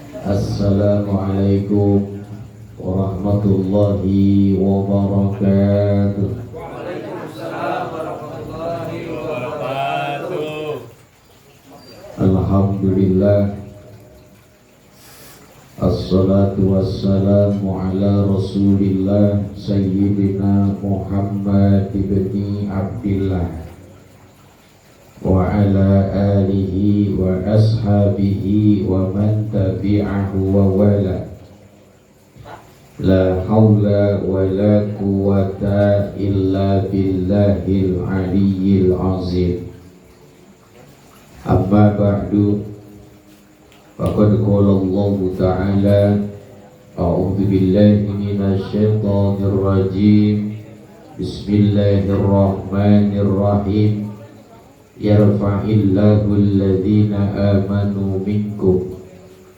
Assalamualaikum warahmatullahi wabarakatuh. Waalaikumsalam warahmatullahi wabarakatuh. Alhamdulillah, assalatu wassalamu ala rasulillah Sayyidina Muhammad ibni Abdillah wa ala alihi wa ashabihi wa man tabi'ahu wa wala. La hawla wa la quwwata illa billahil aliyyil azim. Amma ba'du, faqad qala Allah ta'ala a'udzu billahi minasy syaithanir rajim. Bismillahirrahmanirrahim. Yarfa'illahu alladhina amanu minkum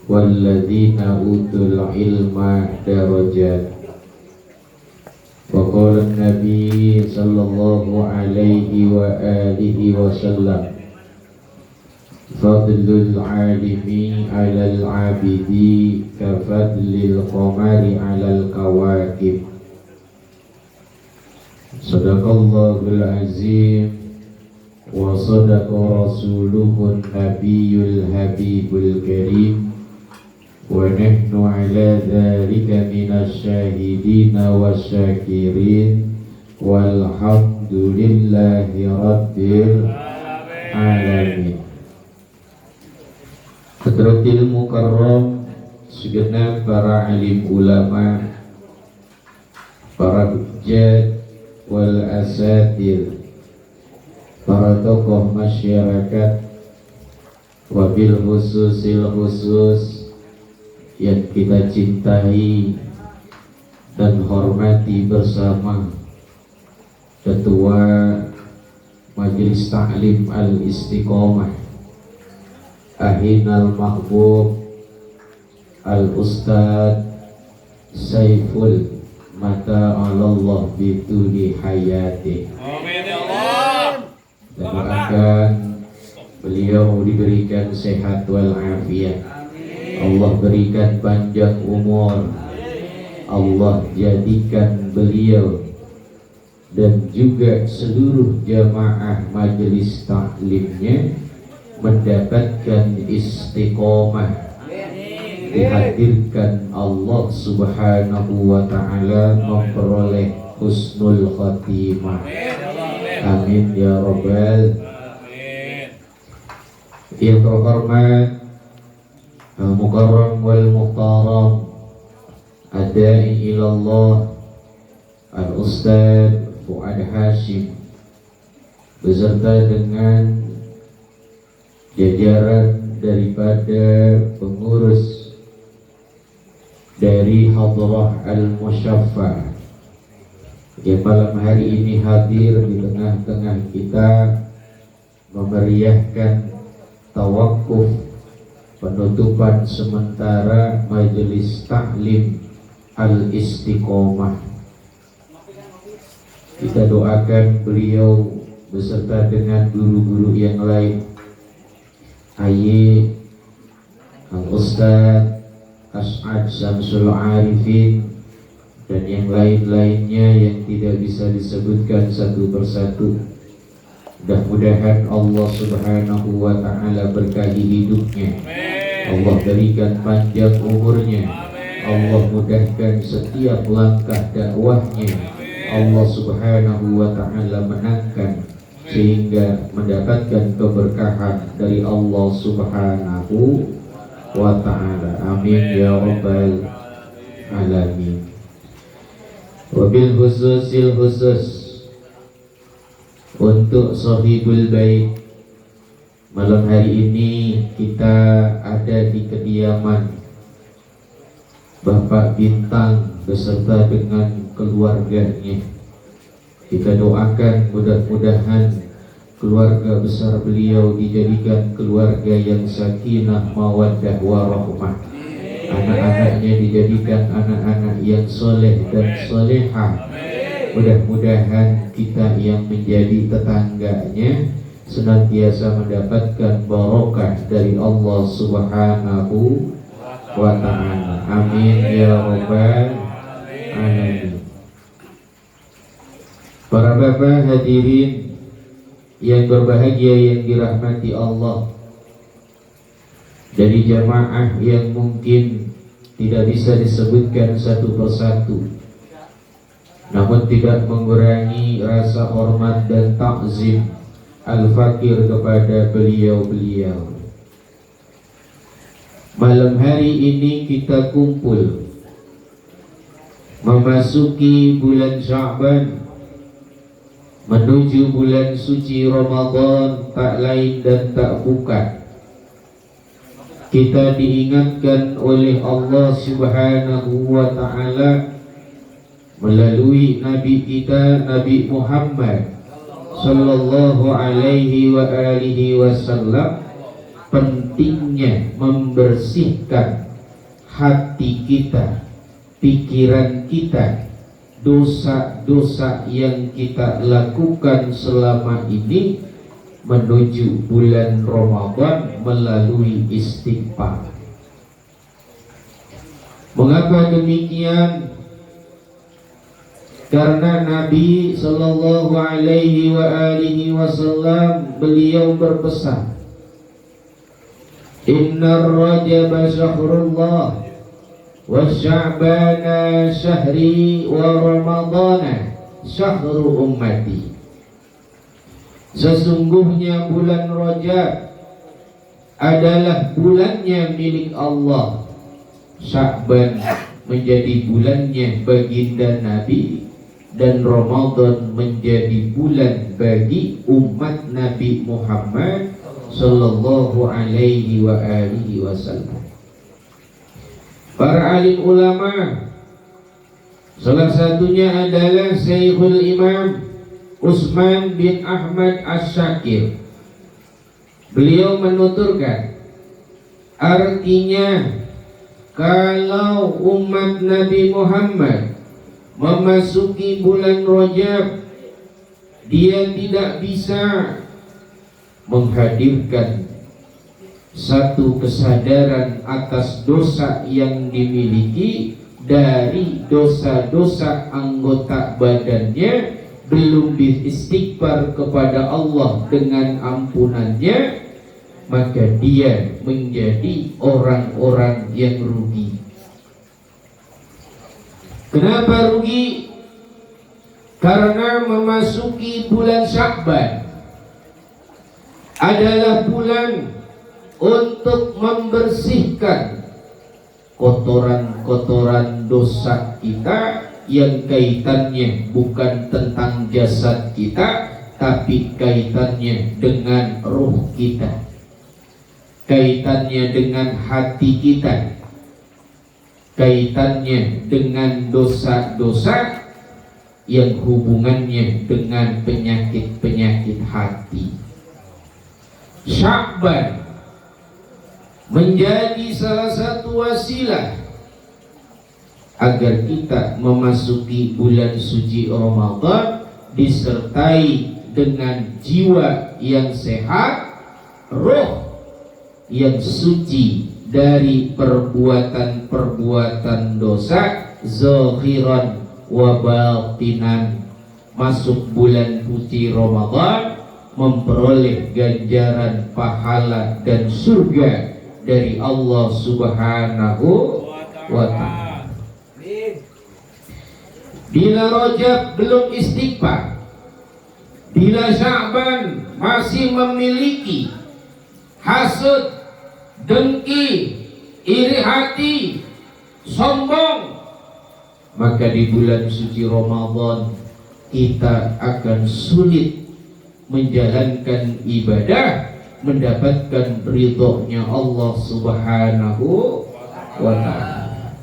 walladhina utul ilma darajat. Wa qala an-nabi sallallahu alaihi wa alihi wa sallam, fadlul alimi 'alal 'abidi ka fadlil qamari 'alal kawakib. Sadaqallahul azim wa sadaqa rasuluhun nabiyul habibul karim wa nahnu ala dhalika minas syahidina wasyakirin walhamdulillahi rabbil alamin. Hadratil mukarram, segenap para alim ulama, para hujjat wal asatir, para tokoh masyarakat, wabil khususil khusus yang kita cintai dan hormati bersama Ketua Majelis Ta'lim Al-Istiqomah Ahinal Mahbub Al-Ustadz Saiful Mata Allah bituli hayati. Amin ya Allah. Dan doakan beliau diberikan sehat wal afiat. Allah berikan panjang umur. Allah jadikan beliau dan juga seluruh jamaah majelis taklimnya mendapatkan istiqomah, dihadirkan Allah subhanahu wa ta'ala, memperoleh husnul khatimah. Amin ya rabbal. Yang terhormat al-mukarram wal muhtaram adai ilallah al-ustadz Fuad Hashim beserta dengan jajaran daripada pengurus dari Hadrah Al-Musyaffa yang malam hari ini hadir di tengah-tengah kita memeriahkan tawakuf penutupan sementara Majelis Ta'lim Al-Istiqomah. Kita doakan beliau beserta dengan guru-guru yang lain, Ayi Al-Ustadz As'ad Syamsul Arifin dan yang lain-lainnya yang tidak bisa disebutkan satu persatu. Mudah-mudahan Allah subhanahu wa ta'ala berkahi hidupnya, Allah berikan panjang umurnya, Allah mudahkan setiap langkah dakwahnya, Allah subhanahu wa ta'ala menangkan sehingga mendapatkan keberkahan dari Allah subhanahu wa ta'ala. Amin ya rabbal alamin. Wabil khususil khusus untuk sahibul bait, malam hari ini kita ada di kediaman Bapak Bintang beserta dengan keluarganya. Kita doakan mudah-mudahan keluarga besar beliau dijadikan keluarga yang sakinah, mawaddah, warahmah. Anak-anaknya dijadikan anak-anak yang soleh dan solehah. Mudah-mudahan kita yang menjadi tetangganya senantiasa mendapatkan barokah dari Allah subhanahu wa ta'ala. Amin ya rabbal alamin. Para bapak hadirin yang berbahagia yang dirahmati Allah, dari jamaah yang mungkin tidak bisa disebutkan satu persatu, namun tidak mengurangi rasa hormat dan takzim al-fakir kepada beliau-beliau. Malam hari ini kita kumpul memasuki bulan Sya'ban, menuju bulan suci Ramadan, tak lain dan tak bukan kita diingatkan oleh Allah Subhanahu wa ta'ala melalui Nabi kita, Nabi Muhammad sallallahu alaihi wa alihi wasallam, pentingnya membersihkan hati kita, pikiran kita, dosa-dosa yang kita lakukan selama ini menuju bulan Ramadan melalui istighfar. Mengapa demikian? Karena Nabi sallallahu alaihi wa alihi wasallam beliau berpesan, Inna Rajaba syahrullah wa Sya'bana syahri wa Ramadana syahru ummati. Sesungguhnya bulan Rajab adalah bulannya milik Allah, Sya'ban menjadi bulannya baginda Nabi, dan Ramadan menjadi bulan bagi umat Nabi Muhammad sallallahu alaihi wa alihi wasallam. Para alim ulama, salah satunya adalah Syekhul Imam Utsman bin Ahmad Asy-Syakir. Beliau menuturkan, artinya kalau umat Nabi Muhammad memasuki bulan Rajab, dia tidak bisa menghadirkan satu kesadaran atas dosa yang dimiliki dari dosa-dosa anggota badannya, belum beristighfar kepada Allah dengan ampunannya, maka dia menjadi orang-orang yang rugi. Kenapa rugi? Karena memasuki bulan Sya'ban adalah bulan untuk membersihkan kotoran-kotoran dosa kita yang kaitannya bukan tentang jasad kita, tapi kaitannya dengan ruh kita, kaitannya dengan hati kita, kaitannya dengan dosa-dosa yang hubungannya dengan penyakit-penyakit hati. Sya'ban menjadi salah satu wasilah agar kita memasuki bulan suci Ramadan disertai dengan jiwa yang sehat, roh yang suci dari perbuatan-perbuatan dosa zahiran wa batinan. Masuk bulan suci Ramadan memperoleh ganjaran pahala dan surga dari Allah Subhanahu wa ta'ala. Bila Rajab belum istighfar, bila Sya'ban masih memiliki hasud, dengki, iri hati, sombong, maka di bulan suci Ramadan kita akan sulit menjalankan ibadah, mendapatkan ridhonya Allah Subhanahu wa ta'ala.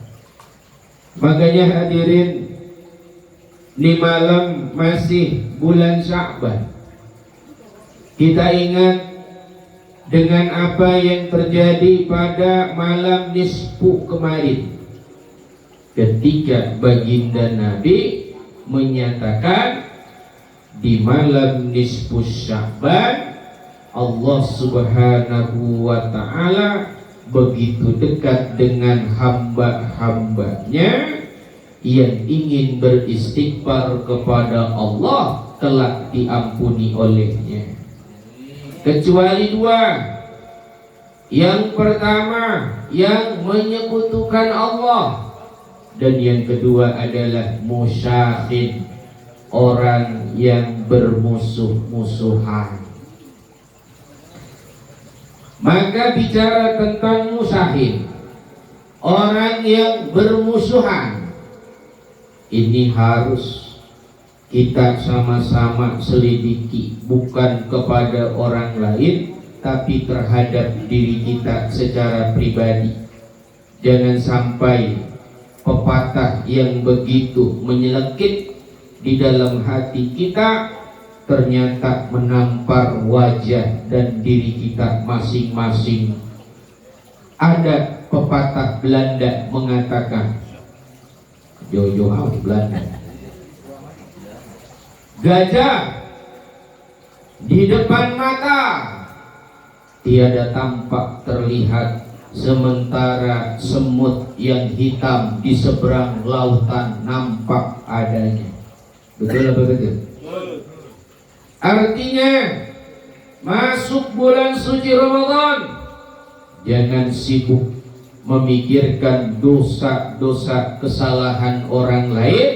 Makanya hadirin, di malam masih bulan Sya'ban, kita ingat dengan apa yang terjadi pada malam nisfu kemarin, ketika baginda Nabi menyatakan di malam nisfu Sya'ban Allah Subhanahu wa ta'ala begitu dekat dengan hamba-hambanya yang ingin beristighfar kepada Allah telah diampuni olehnya, kecuali dua. Yang pertama yang menyekutukan Allah, dan yang kedua adalah musyahid, orang yang bermusuh-musuhan. Maka bicara tentang musyahid, orang yang bermusuhan, ini harus kita sama-sama selidiki, bukan kepada orang lain tapi terhadap diri kita secara pribadi. Jangan sampai pepatah yang begitu menyelekit di dalam hati kita ternyata menampar wajah dan diri kita masing-masing. Ada pepatah Belanda mengatakan, jauh-jauh Belanda, gajah di depan mata tiada tampak terlihat, sementara semut yang hitam di seberang lautan nampak adanya. Betul apa betul? Artinya masuk bulan suci Ramadan, jangan sibuk memikirkan dosa-dosa kesalahan orang lain,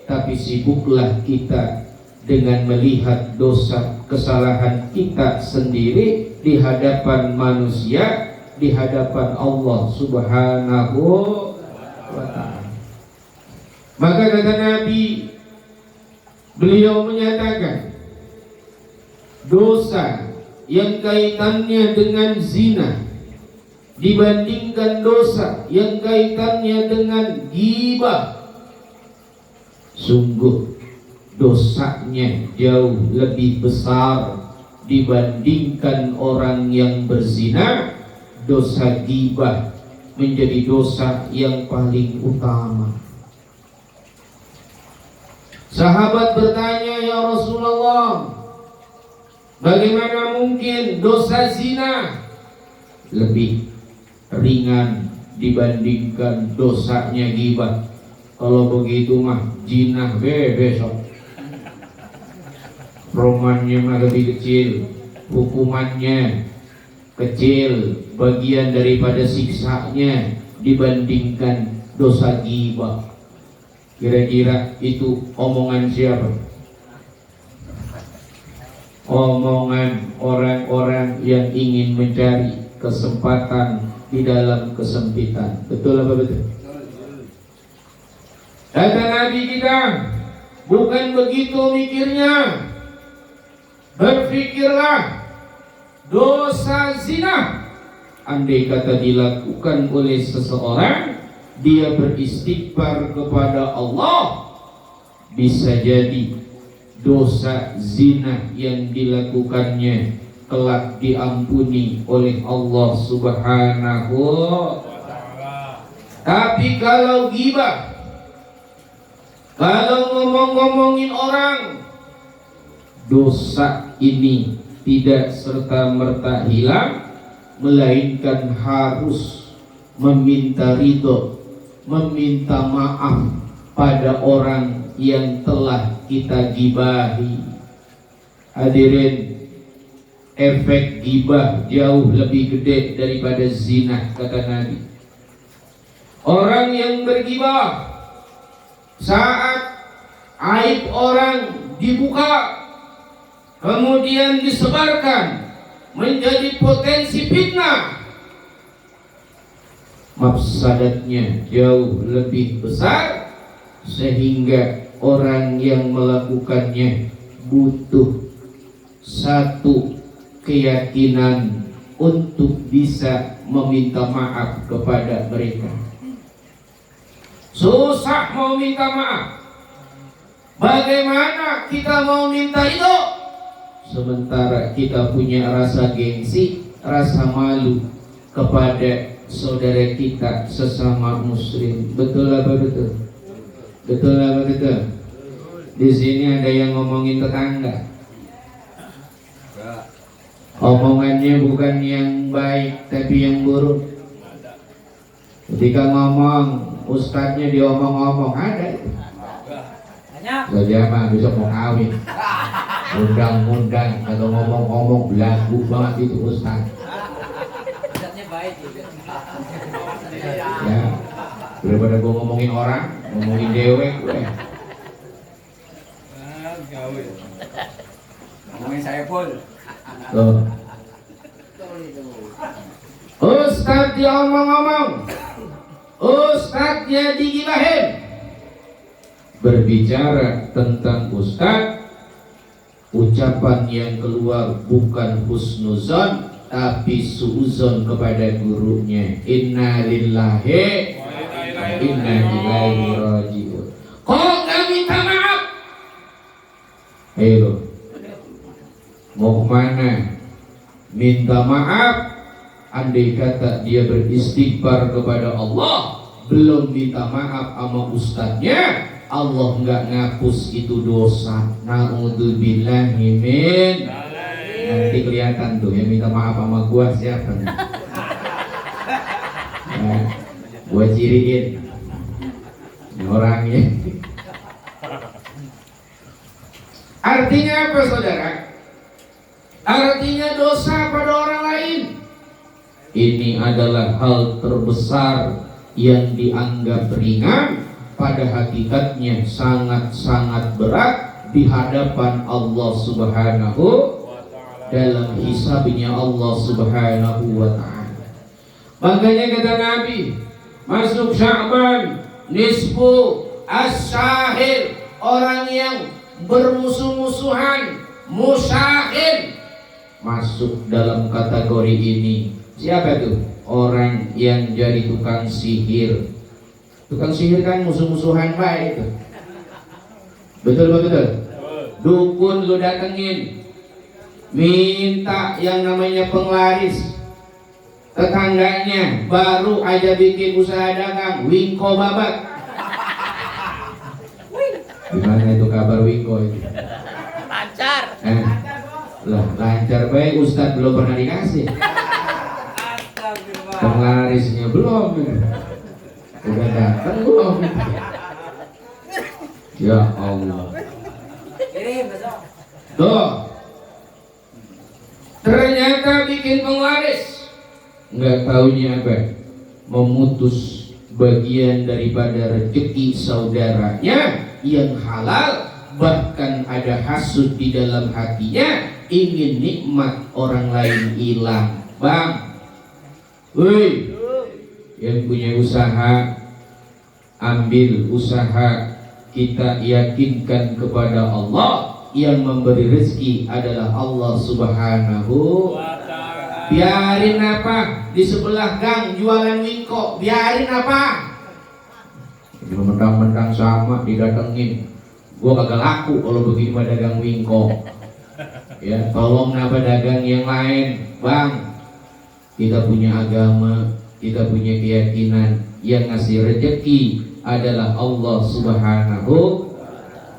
tapi sibuklah kita dengan melihat dosa kesalahan kita sendiri di hadapan manusia, di hadapan Allah Subhanahu wa ta'ala. Maka kata Nabi, beliau menyatakan, dosa yang kaitannya dengan zina dibandingkan dosa yang kaitannya dengan ghibah, sungguh dosanya jauh lebih besar dibandingkan orang yang berzina. Dosa ghibah menjadi dosa yang paling utama. Sahabat bertanya, ya Rasulullah, bagaimana mungkin dosa zina lebih ringan dibandingkan dosanya ghibah? Kalau begitu mah jinah besok. Romannya mah lebih kecil, hukumannya kecil, bagian daripada siksanya dibandingkan dosa ghibah. Kira-kira itu omongan siapa? Omongan orang-orang yang ingin mencari kesempatan di dalam kesempitan. Betul apa betul? Kata Nabi kita, bukan begitu mikirnya. Berpikirlah, dosa zina andai kata dilakukan oleh seseorang, dia beristighfar kepada Allah, bisa jadi dosa zina yang dilakukannya kelak diampuni oleh Allah Subhanahu wa ta'ala. Tapi kalau ghibah, kalau ngomong-ngomongin orang, dosa ini tidak serta-merta hilang, melainkan harus meminta ridho, meminta maaf pada orang yang telah kita gibahi. Hadirin, efek gibah jauh lebih gede daripada zina, kata Nabi. Orang yang bergibah, saat aib orang dibuka kemudian disebarkan menjadi potensi fitnah, mafsadatnya jauh lebih besar, sehingga orang yang melakukannya butuh satu keyakinan untuk bisa meminta maaf kepada mereka. Susah mau minta maaf. Bagaimana kita mau minta itu? Sementara kita punya rasa gengsi, rasa malu kepada saudara kita sesama muslim. Betul apa betul? Betul apa betul? Di sini ada yang ngomongin tetangga. Omongannya bukan yang baik tapi yang buruk. Ketika ngomong, ustadznya diomong-omong ada itu. Saja mah besok mau kawin. Undang-undang atau ngomong-ngomong belagu banget itu ustadz. Ustadznya baik juga. Ya, daripada gue ngomongin orang, ngomongin dewek gue. Ngomongin saya pun. Tuh. Ustadz diomong-omong, ustadznya digibahin. Berbicara tentang ustadz, ucapan yang keluar bukan husnuzon tapi suuzon kepada gurunya. Inna lillahi wa inna ilaihi raji'un. Kok gak minta maaf? Ayo, mau kemana? Minta maaf. Andai kata dia beristighfar kepada Allah, belum minta maaf sama ustadznya, Allah nggak ngapus itu dosa. Na'udzubillahi min. Nanti kelihatan tuh yang minta maaf sama gua siapa nih. Nah, gua ciriin ini orangnya. Artinya apa saudara? Artinya dosa pada orang lain. Ini adalah hal terbesar yang dianggap ringan, pada hakikatnya sangat-sangat berat di hadapan Allah Subhanahu dalam hisabnya Allah Subhanahu wa ta'ala. Makanya kata Nabi, masuk Sya'ban nisfu as-syahir, orang yang bermusuh-musuhan, musyahir, masuk dalam kategori ini. Siapa itu? Orang yang jadi tukang sihir. Tukang sihir kan musuh-musuhan baik itu. Betul. Dukun lu datengin, minta yang namanya penglaris. Tetangganya baru aja bikin usaha dagang, wingko babat. Gimana itu kabar wingko itu? Lancar. Lah lancar baik, Ustadz belum pernah dikasih. Penglarisnya belum, udah datang belum? Ya Allah. Tuh, ternyata bikin penglaris, nggak taunya apa? Memutus bagian daripada rezeki saudaranya yang halal, bahkan ada hasud di dalam hatinya, ingin nikmat orang lain hilang. Bang, woi, yang punya usaha, ambil usaha. Kita yakinkan kepada Allah, yang memberi rezeki adalah Allah Subhanahu. Biarin apa di sebelah gang jualan wingko, biarin apa? Mentang-mentang sama didatengin, gua kagak laku kalau begitu dagang wingko. Ya, tolong apa dagang yang lain, bang. Kita punya agama, kita punya keyakinan, yang ngasih rezeki adalah Allah Subhanahu.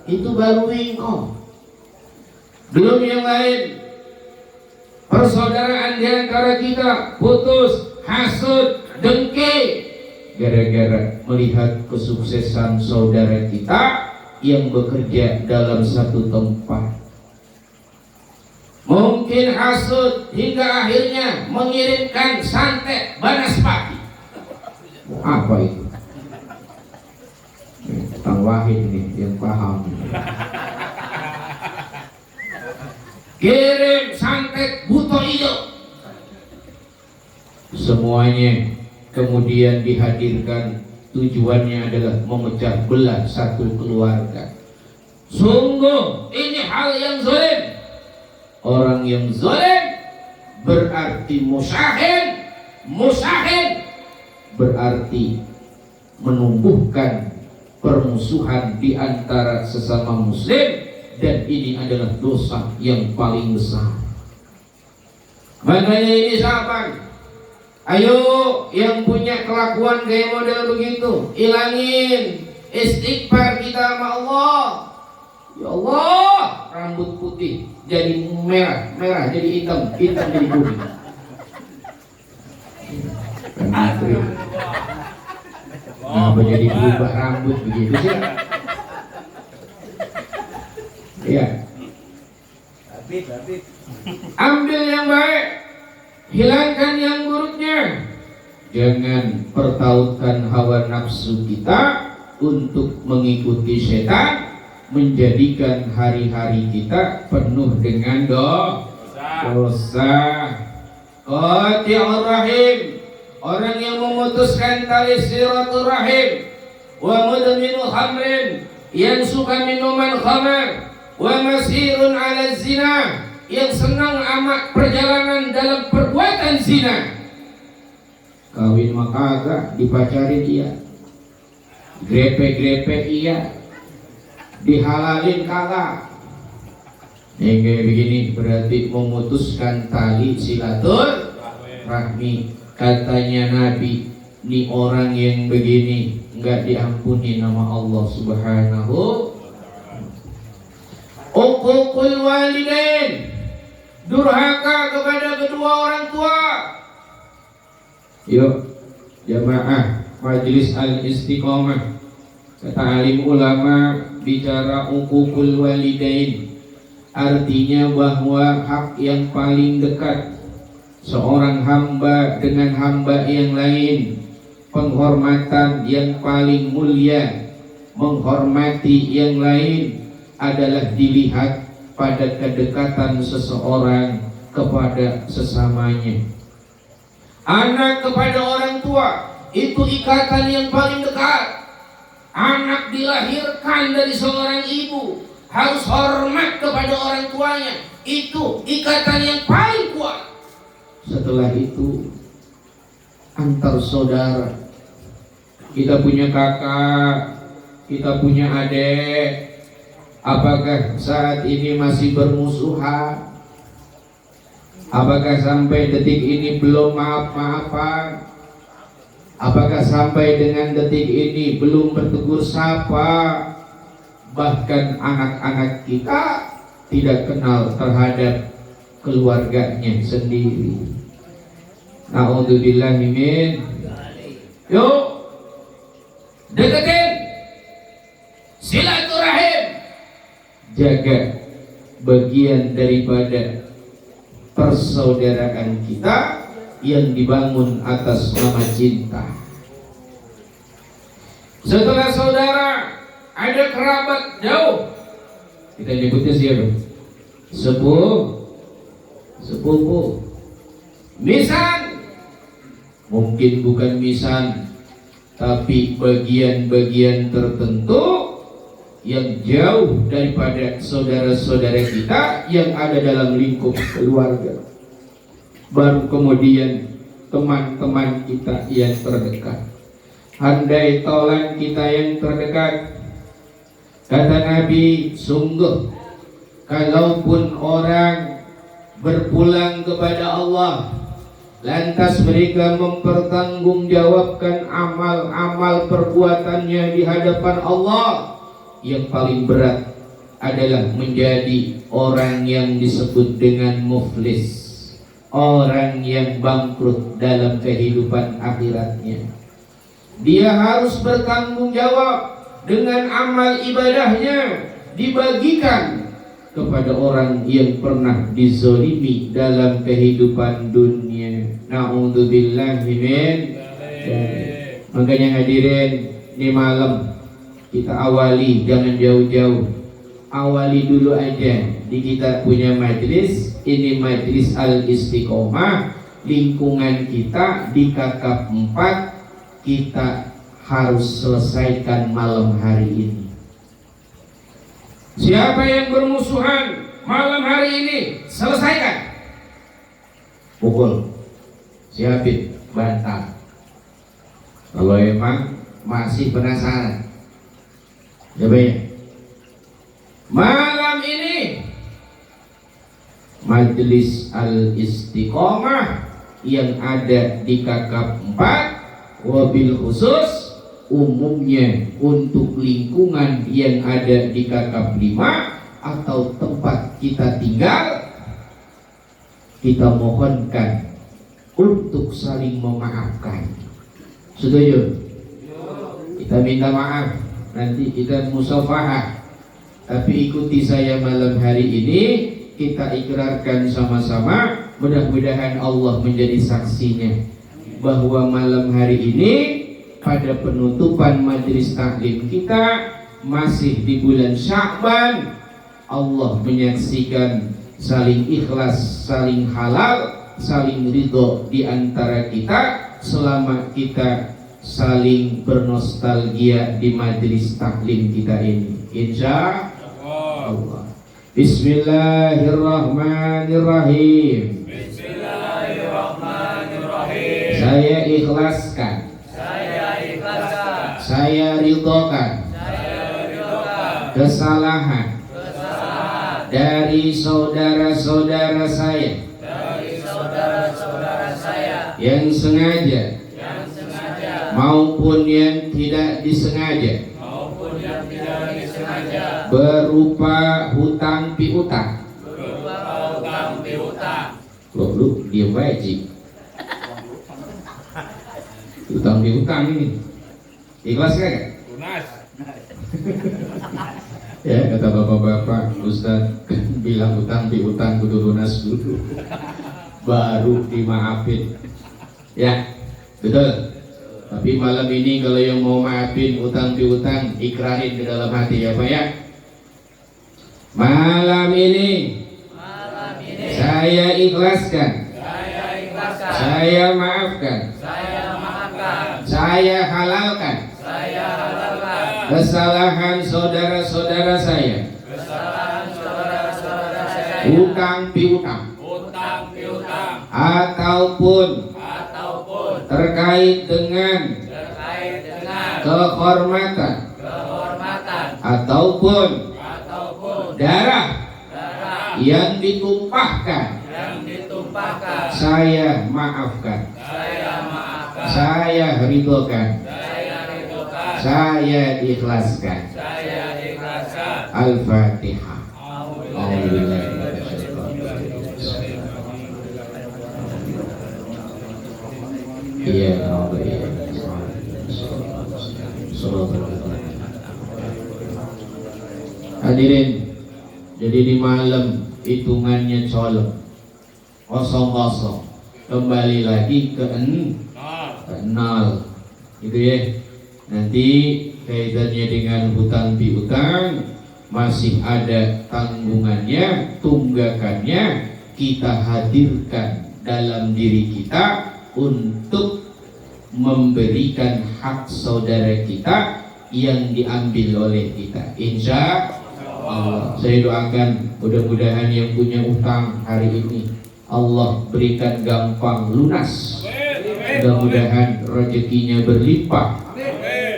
Itu baru wingko. Belum yang lain. Persaudaraan di antara kita putus, hasud, dengki, gara-gara melihat kesuksesan saudara kita yang bekerja dalam satu tempat. Mungkin hasud hingga akhirnya mengirimkan santet banaspati. Apa itu? Kang Wahid nih yang paham. Kirim santet buto hijau. Semuanya kemudian dihadirkan, tujuannya adalah memecah belah satu keluarga. Sungguh ini hal yang zalim. Orang yang zalim berarti musyahid. Musyahid berarti menumbuhkan permusuhan di antara sesama muslim, dan ini adalah dosa yang paling besar. Makanya ini sahabat, ayo yang punya kelakuan kayak model begitu, ilangin. Istighfar kita sama Allah. Ya Allah, rambut putih jadi merah, merah jadi hitam, hitam jadi kuning. Kenapa jadi berubah rambut begitu sih? Ya. Habib. Ambil yang baik, hilangkan yang buruknya. Jangan pertautkan hawa nafsu kita untuk mengikuti setan, menjadikan hari-hari kita penuh dengan dosa. Qati'ur rahim, orang yang memutuskan tali silaturahim. Wa mudminu khamrin, yang suka minuman khamr. Wa masirun ala zina, yang senang amat perjalanan dalam perbuatan zina. Kawin mah kagak, dipacarin iya, grepe-grepe iya, dihalalin kagak. Yang kayak begini berarti memutuskan tali silaturahmi. Katanya Nabi, ini orang yang begini enggak diampuni nama Allah Subhanahu. Uququl walidain, durhaka kepada kedua orang tua. Yuk jamaah Majelis Al-Istiqomah, kata alim ulama bicara uququl walidain, artinya bahwa hak yang paling dekat seorang hamba dengan hamba yang lain, penghormatan yang paling mulia, menghormati yang lain adalah dilihat pada kedekatan seseorang kepada sesamanya. Anak kepada orang tua itu ikatan yang paling dekat. Anak dilahirkan dari seorang ibu, harus hormat kepada orang tuanya. Itu ikatan yang paling kuat. Setelah itu antar saudara, kita punya kakak, kita punya adik. Apakah saat ini masih bermusuhan? Apakah sampai detik ini belum maaf-maafan? Apakah sampai dengan detik ini belum bertegur sapa? Bahkan anak-anak kita tidak kenal terhadap keluarganya sendiri. Na'udzubillah min. Yuk deketin silaturahim, jaga bagian daripada persaudaraan kita yang dibangun atas nama cinta. Setelah saudara, ada kerabat jauh, kita nyebutnya siapa? Sepupu, misan, mungkin bukan misan, tapi bagian-bagian tertentu yang jauh daripada saudara-saudara kita yang ada dalam lingkup keluarga. Baru kemudian teman-teman kita yang terdekat, handai tolan kita yang terdekat. Kata Nabi, sungguh kalaupun orang berpulang kepada Allah, lantas mereka mempertanggungjawabkan amal-amal perbuatannya di hadapan Allah, yang paling berat adalah menjadi orang yang disebut dengan muflis, orang yang bangkrut dalam kehidupan akhiratnya. Dia harus bertanggung jawab dengan amal ibadahnya dibagikan kepada orang yang pernah dizolimi dalam kehidupan dunia. Na'udzubillahi min. Makanya hadirin, ini malam kita awali, jangan jauh-jauh. Awali dulu aja di kita punya majelis. Ini Majelis Al-Istiqomah. Lingkungan kita di Kakap 4 kita harus selesaikan malam hari ini. Siapa yang bermusuhan malam hari ini, selesaikan. Pukul, siapin, bantal. Kalau emang masih penasaran, coba ya. Malam ini Majelis Al-Istiqomah yang ada di Kakap 4, wabil khusus umumnya untuk lingkungan yang ada di Kakap 5 atau tempat kita tinggal, kita mohonkan untuk saling memaafkan. Setuju? Kita minta maaf, nanti kita musafahah. Tapi ikuti saya malam hari ini, kita ikrarkan sama-sama. Mudah-mudahan Allah menjadi saksinya bahwa malam hari ini pada penutupan majelis taklim kita masih di bulan Sya'ban, Allah menyaksikan saling ikhlas, saling halal, saling ridho di antara kita selama kita saling bernostalgia di majelis taklim kita ini. Insya Allah. Bismillahirrahmanirrahim. Bismillahirrahmanirrahim. Saya ikhlaskan. Saya ridhokan. Kesalahan dari saudara-saudara saya yang sengaja maupun yang tidak disengaja berupa hutang piutang. Lu diam baik Ci. Hutang piutang ini ikhlas kagak? Lunas. Ya kata bapak-bapak, Ustaz bilang hutang piutang kudu lunas dulu baru dimaafin. Ya betul. Tapi malam ini kalau yang mau maafin utang piutang, ikrarin di dalam hati ya Pak ya. Malam ini saya ikhlaskan, saya maafkan, saya halalkan kesalahan saudara-saudara saya, utang piutang, ataupun terkait dengan kehormatan ataupun darah yang ditumpahkan, saya maafkan, saya ridhokan, saya ikhlaskan. Al-Fatihah. Iya, hadirin, jadi di malam hitungannya colok kosong-kosong, kembali lagi ke nol, gitu ya. Nanti kaitannya dengan hutang piutang masih ada tanggungannya, tunggakannya kita hadirkan dalam diri kita untuk memberikan hak saudara kita yang diambil oleh kita. Insya Allah, saya doakan mudah-mudahan yang punya utang hari ini Allah berikan gampang lunas. Mudah-mudahan rezekinya berlimpah.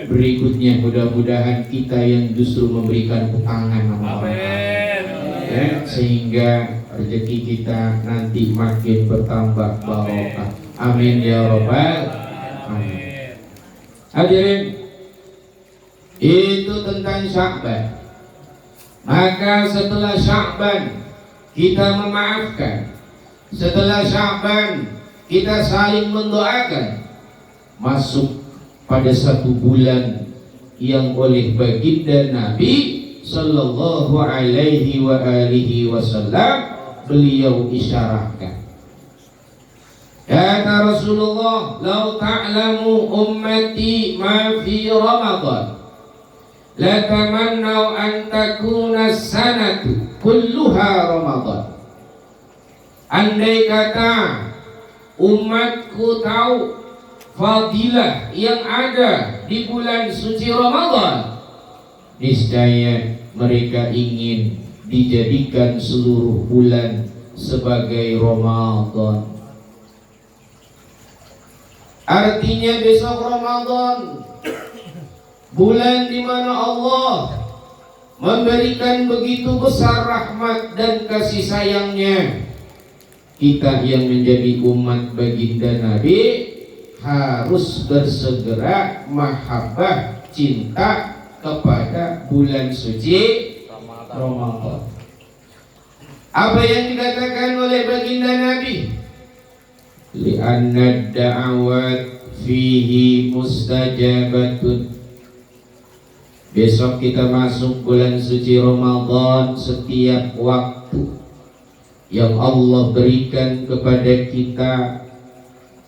Berikutnya mudah-mudahan kita yang justru memberikan utangan sama orang ya, sehingga rezeki kita nanti makin bertambah barokah. Amin ya rabbal alamin. Hadirin, itu tentang Sya'ban. Maka setelah Sya'ban kita memaafkan, setelah Sya'ban kita saling mendoakan, masuk pada satu bulan yang oleh baginda Nabi sallallahu alaihi wa alihi wasallam beliau isyarahkan. Kata Rasulullah, "Lau ta'lamu ummati ma fi Ramadan, la tamannau an takuna sanatu kulluha Ramadan." Andai kata umatku tahu fadilah yang ada di bulan suci Ramadan, niscaya mereka ingin dijadikan seluruh bulan sebagai Ramadan. Artinya besok Ramadan, bulan di mana Allah memberikan begitu besar rahmat dan kasih sayangnya, kita yang menjadi umat baginda Nabi harus bersegera mahabbah, cinta kepada bulan suci Ramadan. Apa yang dikatakan oleh baginda Nabi? Li'anna da'awat fihi mustajabatun Besok kita masuk bulan suci Ramadan. Setiap waktu yang Allah berikan kepada kita,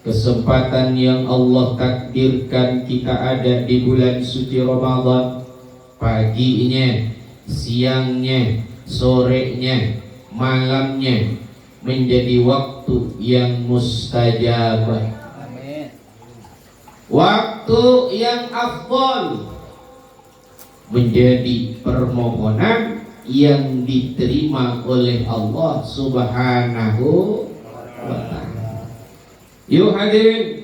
kesempatan yang Allah takdirkan kita ada di bulan suci Ramadan, paginya, siangnya, sorenya, malamnya, menjadi waktu yang mustajabah, Amin. waktu yang afdal, menjadi permohonan yang diterima oleh Allah Subhanahu wa ta'ala. Yuk hadirin,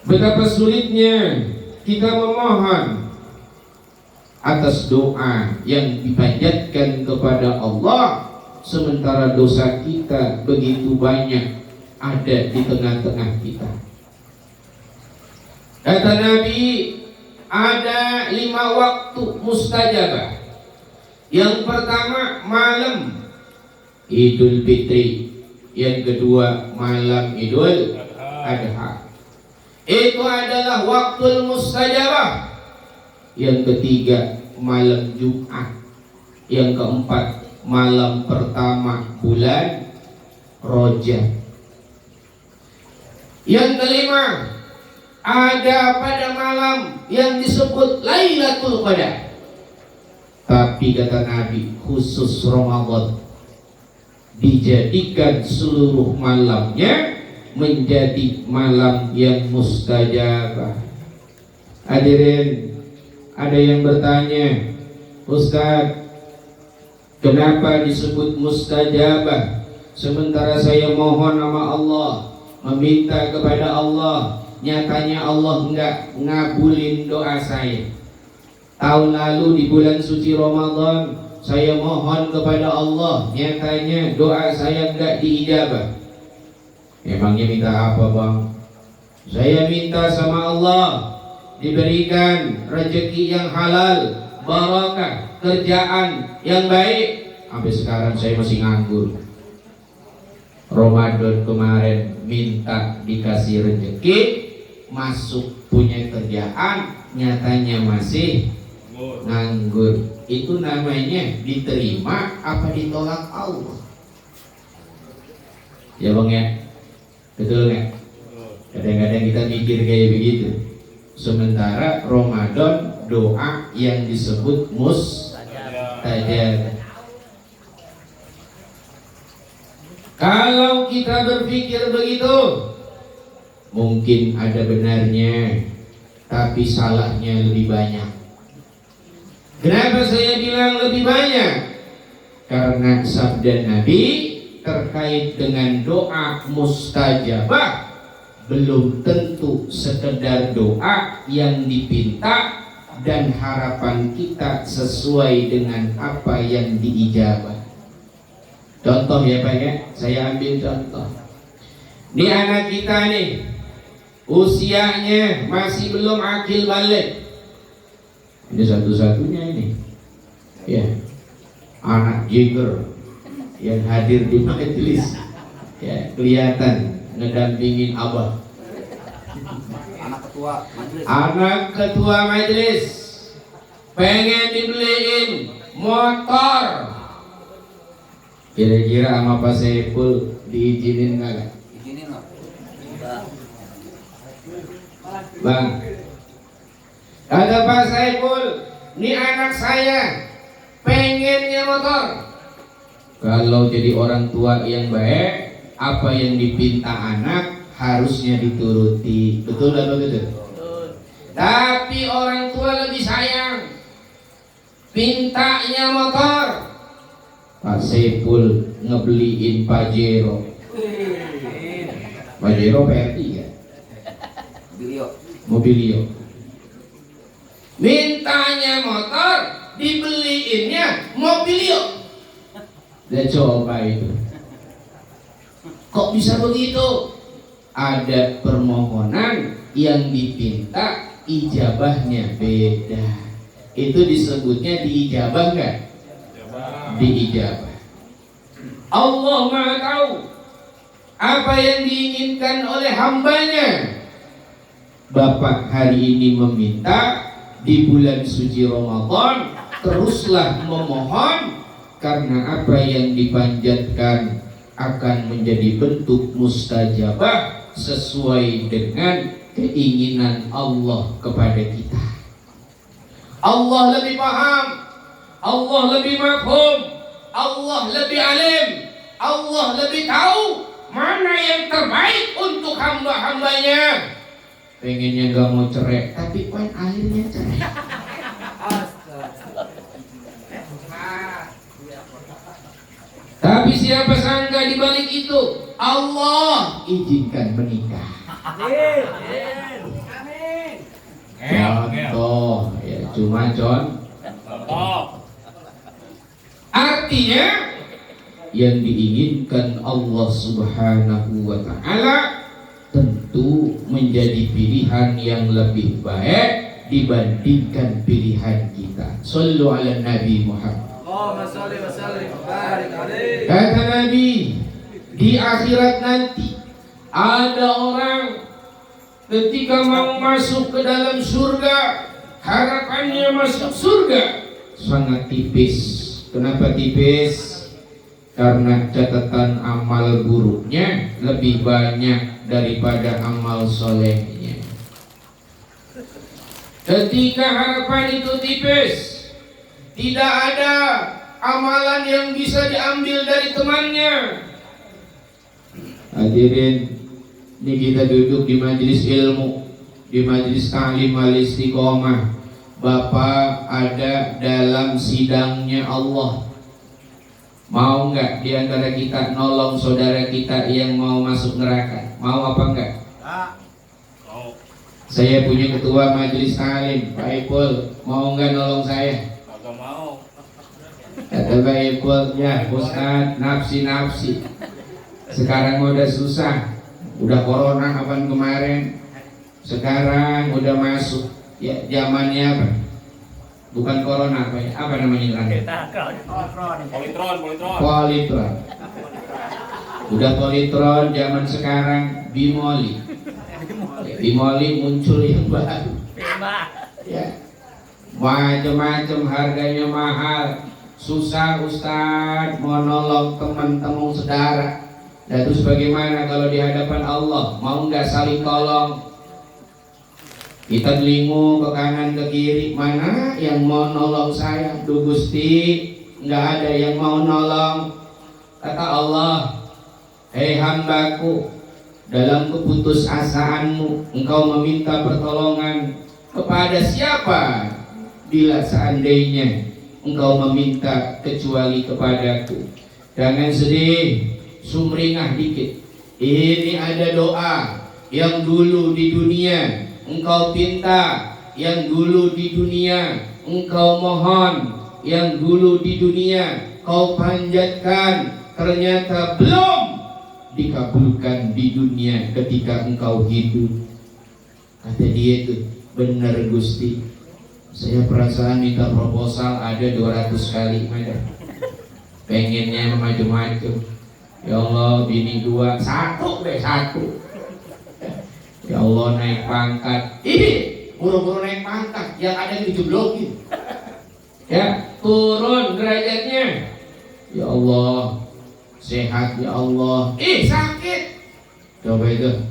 betapa sulitnya kita memohon atas doa yang dipanjatkan kepada Allah, sementara dosa kita begitu banyak ada di tengah-tengah kita. Kata Nabi, ada 5 waktu mustajabah. Yang pertama malam Idul Fitri, yang kedua malam Idul Adha. Itu adalah waktu mustajabah. Yang ketiga malam Jumat. Yang keempat malam pertama bulan Rajab. Yang kelima ada pada malam yang disebut Lailatul Qadar. Tapi kata Nabi, khusus Ramadan dijadikan seluruh malamnya menjadi malam yang mustajabah. Hadirin, ada yang bertanya, Ustaz, kenapa disebut mustajabah? Sementara saya mohon sama Allah, meminta kepada Allah, nyatanya Allah enggak ngabulin doa saya. Tahun lalu di bulan suci Ramadan saya mohon kepada Allah, nyatanya doa saya enggak diijabah. Emangnya minta apa, Bang? Saya minta sama Allah diberikan rezeki yang halal, barakah, kerjaan yang baik. Sampai sekarang saya masih nganggur. Ramadan kemarin minta dikasih rezeki, masuk punya kerjaan, nyatanya masih nganggur. Itu namanya diterima apa ditolak Allah? Ya Bang ya, betul nggak? Kadang-kadang kita mikir kayak begitu. Sementara Ramadan doa yang disebut mustajabah. Kalau kita berpikir begitu, mungkin ada benarnya, tapi salahnya lebih banyak. Kenapa saya bilang lebih banyak? Karena sabda Nabi terkait dengan doa mustajabah belum tentu sekedar doa yang dipinta dan harapan kita sesuai dengan apa yang diijabah. Contoh ya Pak ya, saya ambil contoh. Ini anak kita nih, usianya masih belum akil balik. Ini satu-satunya ini, ya, anak jigger yang hadir di majelis, ya, kelihatan ngedampingin abah. Anak ketua majelis pengen dibeliin motor. Kira-kira sama Pak Saiful diizinin nggak? Izinin loh. Bang, kata Pak Saiful, ini anak saya pengennya motor. Kalau jadi orang tua yang baik, apa yang dipinta anak harusnya dituruti. Betul atau betul? Tapi orang tua lebih sayang, pintanya motor. Pak Saiful ngebeliin Pajero. Pajero PRT kan? Mobilio. Mintanya motor, dibeliinnya Mobilio. Dan coba itu, kok bisa begitu? Ada permohonan yang dipinta, ijabahnya beda. Itu disebutnya diijabah kan? Diijabah. Allah Maha tahu apa yang diinginkan oleh hambanya. Bapak hari ini meminta, di bulan suci Ramadan, teruslah memohon, karena apa yang dipanjatkan akan menjadi bentuk mustajabah sesuai dengan keinginan Allah kepada kita. Allah lebih paham, Allah lebih mafhum, Allah lebih alim, Allah lebih tahu mana yang terbaik untuk hamba-hambanya. Pengennya gak mau cerai, tapi kan akhirnya cerai. Tapi siapa sangka di balik itu Allah izinkan menikah. Contoh, ya cuma contoh. Artinya yang diinginkan Allah Subhanahu wa Ta'ala tentu menjadi pilihan yang lebih baik dibandingkan pilihan kita. Sallu ala Nabi Muhammad. Kata Nabi, di akhirat nanti ada orang ketika mau masuk ke dalam surga, harapannya masuk surga sangat tipis. Kenapa tipis? Karena catatan amal buruknya lebih banyak daripada amal solehnya. Ketika harapan itu tipis, tidak ada amalan yang bisa diambil dari temannya. Hadirin, ini kita duduk di majelis ilmu, di majelis ta'lim al-istiqomah. Bapak ada dalam sidangnya Allah. Mau nggak di antara kita nolong saudara kita yang mau masuk neraka? Mau apa enggak? Mau. Saya punya ketua majelis ta'lim, Pak Ipul. Mau nggak nolong saya? Kagak mau. Kata Pak Ipul, ya Ustaz, nafsi. Sekarang udah susah, udah corona kapan kemarin. Sekarang udah masuk, ya zamannya apa? Bukan corona, apa ya? Apa namanya? Politron. Udah politron zaman sekarang, bimoli. Bimoli muncul yang baru. Ya. Macam-macam, harganya mahal. Susah Ustaz mau nolong teman-teman saudara. Dan terus bagaimana kalau di hadapan Allah? Mau nggak saling tolong? Kita telingu ke kanan ke kiri, mana yang mau nolong saya? Duh Gusti, nggak ada yang mau nolong. Kata Allah, hei hambaku, dalam keputusasaanmu engkau meminta pertolongan kepada siapa? Bila seandainya engkau meminta kecuali kepadaku. Jangan sedih, sumringah dikit. Ini ada doa yang dulu di dunia engkau pinta, yang dulu di dunia engkau mohon, yang dulu di dunia kau panjatkan, ternyata belum dikabulkan di dunia ketika engkau hidup. Kata dia itu, benar Gusti, saya perasaan minta proposal ada 200 kali, pengennya macam-macam. Ya Allah, bini 2, 1. Ya Allah, naik pangkat. Buru-buru naik pangkat, yang ada yang dijeblokin. Ya, turun derajatnya. Ya Allah, sehat ya Allah. Sakit. Coba itu.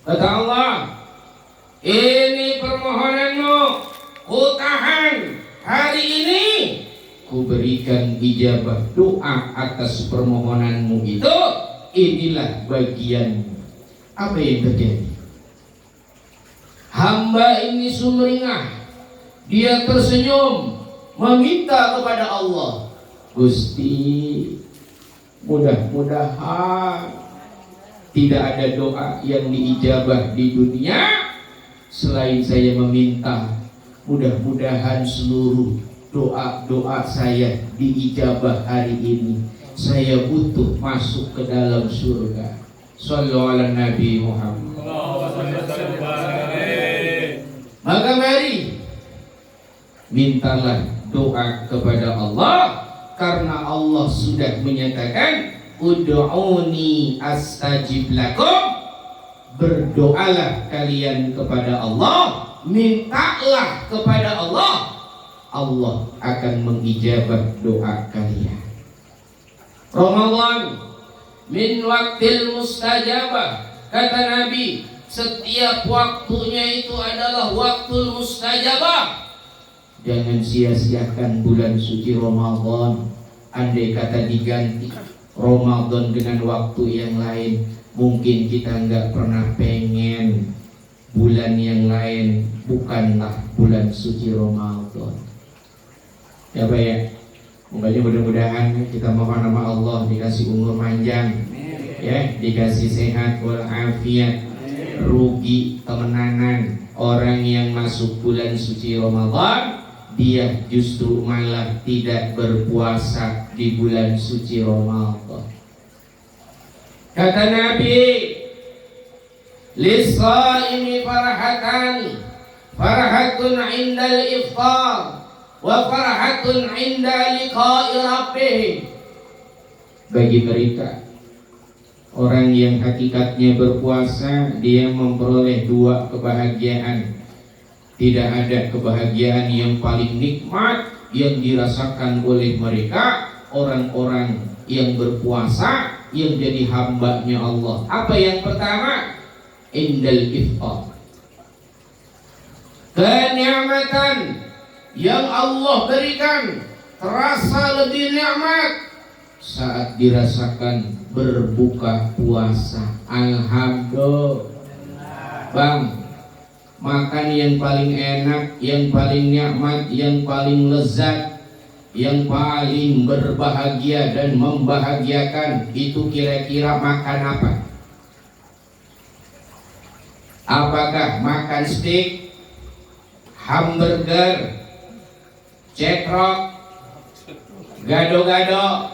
Kata Allah, ini permohonanmu, ku tahan hari ini, ku berikan ijabah doa atas permohonanmu itu. Inilah bagianmu. Apa yang terjadi? Hamba ini sumringah, dia tersenyum, meminta kepada Allah, Gusti, mudah-mudahan tidak ada doa yang diijabah di dunia selain saya meminta. Mudah-mudahan seluruh doa-doa saya diijabah hari ini. Saya butuh masuk ke dalam surga. Sallu ala Nabi Muhammad. Maka mari mintalah doa kepada Allah, karena Allah sudah menyatakan ud'uni astajib lakum. Berdoalah kalian kepada Allah, mintalah kepada Allah, Allah akan mengijabah doa kalian. Ramadan min waktil mustajabah, kata Nabi, setiap waktunya itu adalah waktu mustajabah. Jangan sia-siakan bulan suci Ramadan. Andai kata diganti Ramadan dengan waktu yang lain, mungkin kita nggak pernah pengen bulan yang lain bukanlah bulan suci Ramadan. Ya Pak ya, makanya mudah-mudahan kita mohon nama Allah dikasih umur panjang, ya, dikasih sehat walafiat, rugi temenanan orang yang masuk bulan suci Ramadan dia justru malah tidak berpuasa di bulan suci Ramadan. Kata Nabi, lis-shaimi farhatani, farhatun 'indal iftar wa farhatun 'inda liqa'i rabbih. Bagi mereka orang yang hakikatnya berpuasa, dia memperoleh dua kebahagiaan. Tidak ada kebahagiaan yang paling nikmat yang dirasakan oleh mereka orang-orang yang berpuasa, yang jadi hambanya Allah. Apa yang pertama? Indal iftar, kenikmatan yang Allah berikan terasa lebih nikmat saat dirasakan berbuka puasa. Alhamdulillah Bang, makan yang paling enak, yang paling nikmat, yang paling lezat, yang paling berbahagia dan membahagiakan, itu kira-kira makan apa? Apakah makan steak, hamburger, cekrok, gado-gado,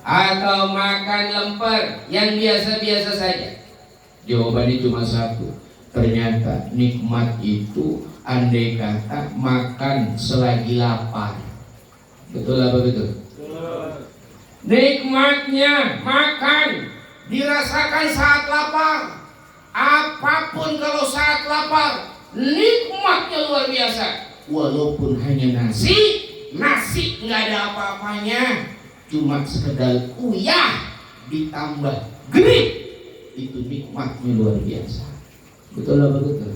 atau makan lemper yang biasa-biasa saja? Jawabannya cuma satu. Ternyata nikmat itu andai kata makan selagi lapar. Betul apa betul? Nikmatnya makan dirasakan saat lapar. Apapun kalau saat lapar, nikmatnya luar biasa. Walaupun hanya nasi nggak ada apa-apanya, cuma sekedar uyah ditambah gerik, itu nikmatnya luar biasa. Betul apa betul?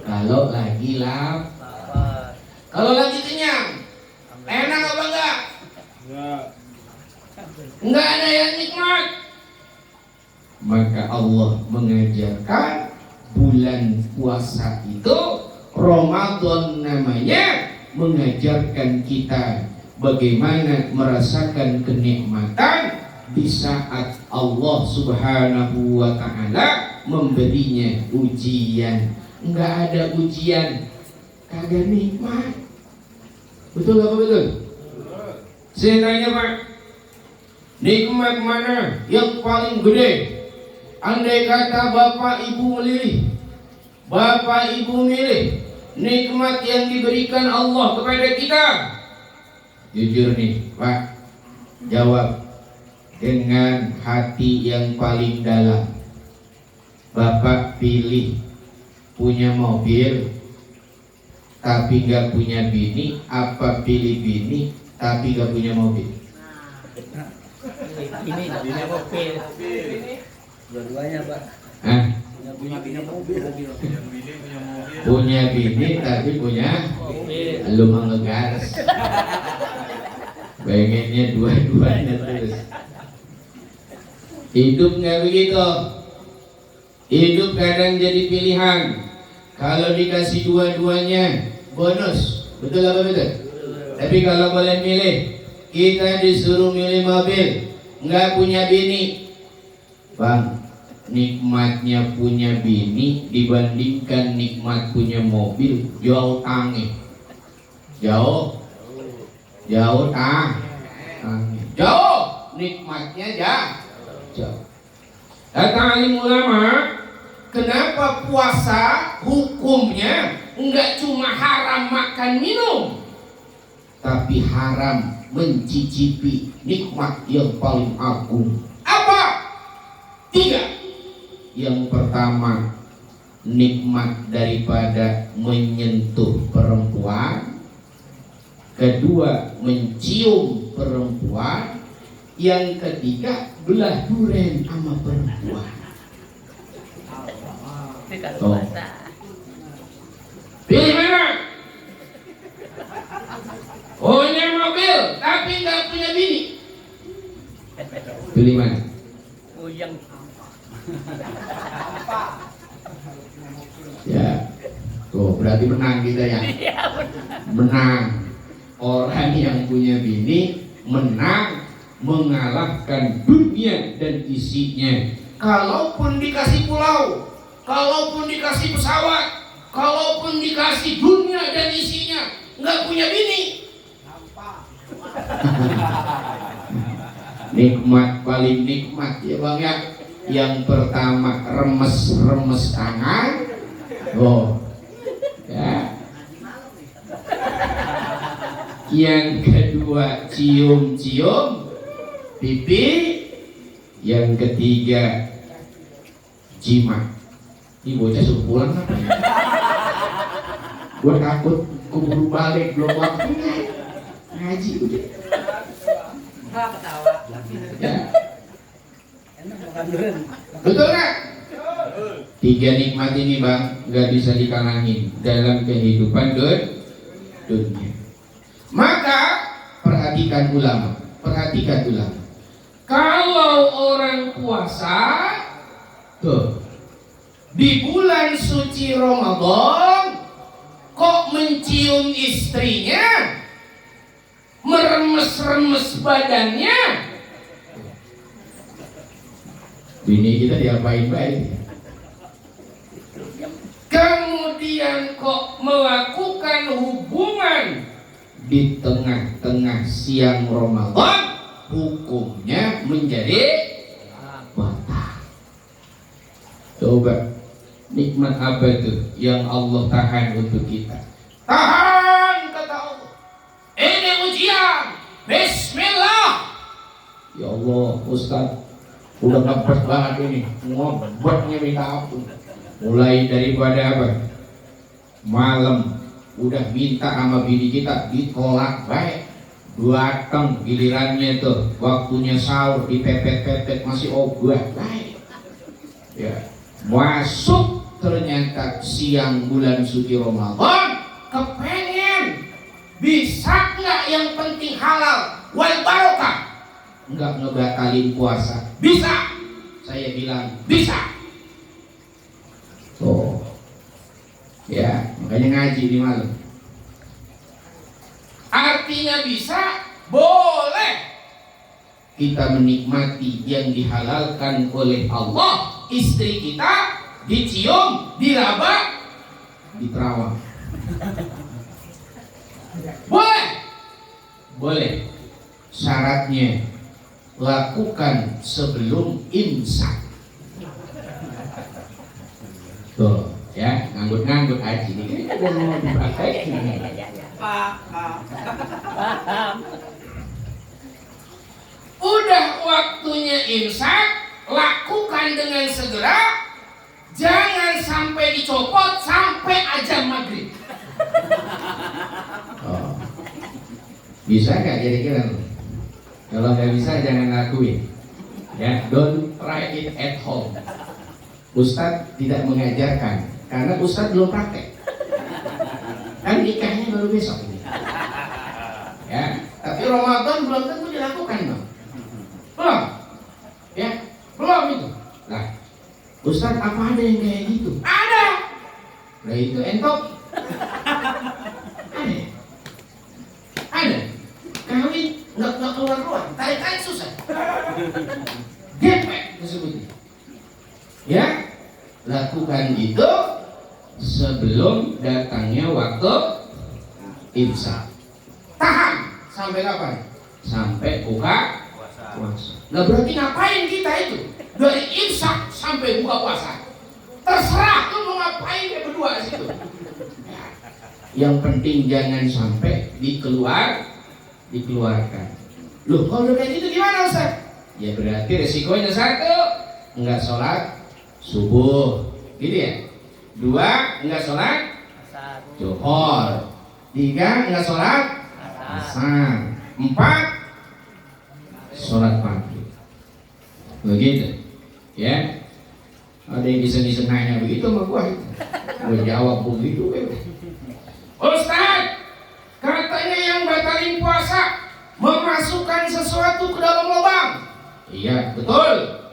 Kalau lagi lapar, kalau lagi kenyang, enak apa enggak? Enggak ada yang nikmat. Maka Allah mengajarkan bulan puasa itu, Ramadan namanya, mengajarkan kita bagaimana merasakan kenikmatan di saat Allah Subhanahu wa ta'ala memberinya ujian. Enggak ada ujian kagak nikmat. Betul apa betul? Saya tanya Pak, nikmat mana yang paling gede? Andai kata Bapak Ibu milih nikmat yang diberikan Allah kepada kita, jujur nih Pak, jawab dengan hati yang paling dalam. Bapak pilih punya mobil tapi gak punya bini, apa pilih bini tapi gak punya mobil? Ini punya mobil. Dua-duanya Pak. Hah? Punya mobil. Punya bini tapi punya Mobil. lu mengegas. Pengennya dua-duanya terus. Hidup nggak begitu. Hidup kadang jadi pilihan. Kalau dikasih dua-duanya bonus. Betul apa betul? Tapi kalau boleh milih, kita disuruh milih mobil, nggak punya bini. Bang, nikmatnya punya bini dibandingkan nikmat punya mobil jauh tangi. Jauh nikmatnya jauh. Kata alim ulama, kenapa puasa hukumnya enggak cuma haram makan minum, tapi haram mencicipi nikmat yang paling agung. Apa? 3. Yang pertama, nikmat daripada menyentuh perempuan, kedua mencium perempuan, yang ketiga belah duren sama perempuan. Oh. Pilih mana? Punya mobil tapi nggak punya bini. Pilih mana? Uyang. Ya, tuh berarti menang kita ya. Menang. Orang yang punya bini menang, mengalahkan dunia dan isinya. Kalaupun dikasih pulau, kalaupun dikasih pesawat, kalaupun dikasih dunia dan isinya, nggak punya bini. Nikmat paling nikmat ya bang ya. Yang pertama remes-remes tangan, oh ya. Yang kedua cium-cium pipi, yang ketiga jimat. Ini bocah suruh pulang apa ya? Gua takut keburu balik belum waktunya ngaji udah. Ya. Betul nggak? Tiga nikmat ini bang nggak bisa dikalangin dalam kehidupan dunia. Maka perhatikan ulama, perhatikan ulama. Kalau orang puasa tuh di bulan suci Ramadan kok mencium istrinya, meremes-remes badannya, bini kita diapain baik? Kemudian kok melakukan hubungan di tengah-tengah siang Ramadan, hukumnya menjadi batal. Coba nikmat apa itu yang Allah tahan untuk kita? Tahan kata Allah. Ini ujian. Bismillah. Ya Allah, Ustaz, udah ngepes banget ini. Ngobotnya minta ampun. Mulai daripada apa? Malam udah minta sama bini kita ditolak baik. Datang gilirannya tuh waktunya sahur dipepet-pepet masih ogah baik. Ya. Masuk ternyata siang bulan suci Ramadan, kepengen bisa nggak yang penting halal wal barokah, nggak ngebatalin puasa? Bisa, saya bilang bisa. Oh, ya makanya ngaji di malam. Artinya bisa, boleh kita menikmati yang dihalalkan oleh Allah. Istri kita dicium, diraba, diterawang. Boleh, boleh. Syaratnya lakukan sebelum imsak. Tuh, ya, nganggut-nganggut aja ini kan mau dipraktekin. Udah waktunya imsak, lakukan dengan segera. Jangan sampai dicopot sampai azan maghrib. Oh. Bisa nggak kira-kira? Kalau nggak bisa jangan lakuin. Ya, don't try it at home. Ustadz tidak mengajarkan karena Ustadz belum praktek. Kan nikahnya baru besok ini. Ya, tapi Ramadan belum tentu dilakukan dong. Belum. Ya, belum itu. Nah, Ustadz apa ada yang kayak gitu? Ada. Nah itu entok. Ada. Ada. Kawin nggak keluar-keluar, tarik susah. Gepek disebutnya. Ya, lakukan itu sebelum datangnya waktu imsak. Tahan sampai kapan? Sampai buka puasa. Nah berarti ngapain kita itu? Dari imsak sampai buka puasa. Terserah lu mau ngapain ya berdua situ. Yang penting jangan sampai dikeluarkan. Loh kalau udah kayak gitu gimana Ustaz? Ya berarti resikonya satu, enggak sholat subuh, gitu ya. 2 enggak sholat Asar. Zuhur, 3 enggak sholat asar, 4 sholat maghrib. Begitu ya. Ada yang iseng-iseng nanya begitu sama gua. Gua jawab begitu. Ustaz, katanya yang batalin puasa memasukkan sesuatu ke dalam lubang. Iya, betul.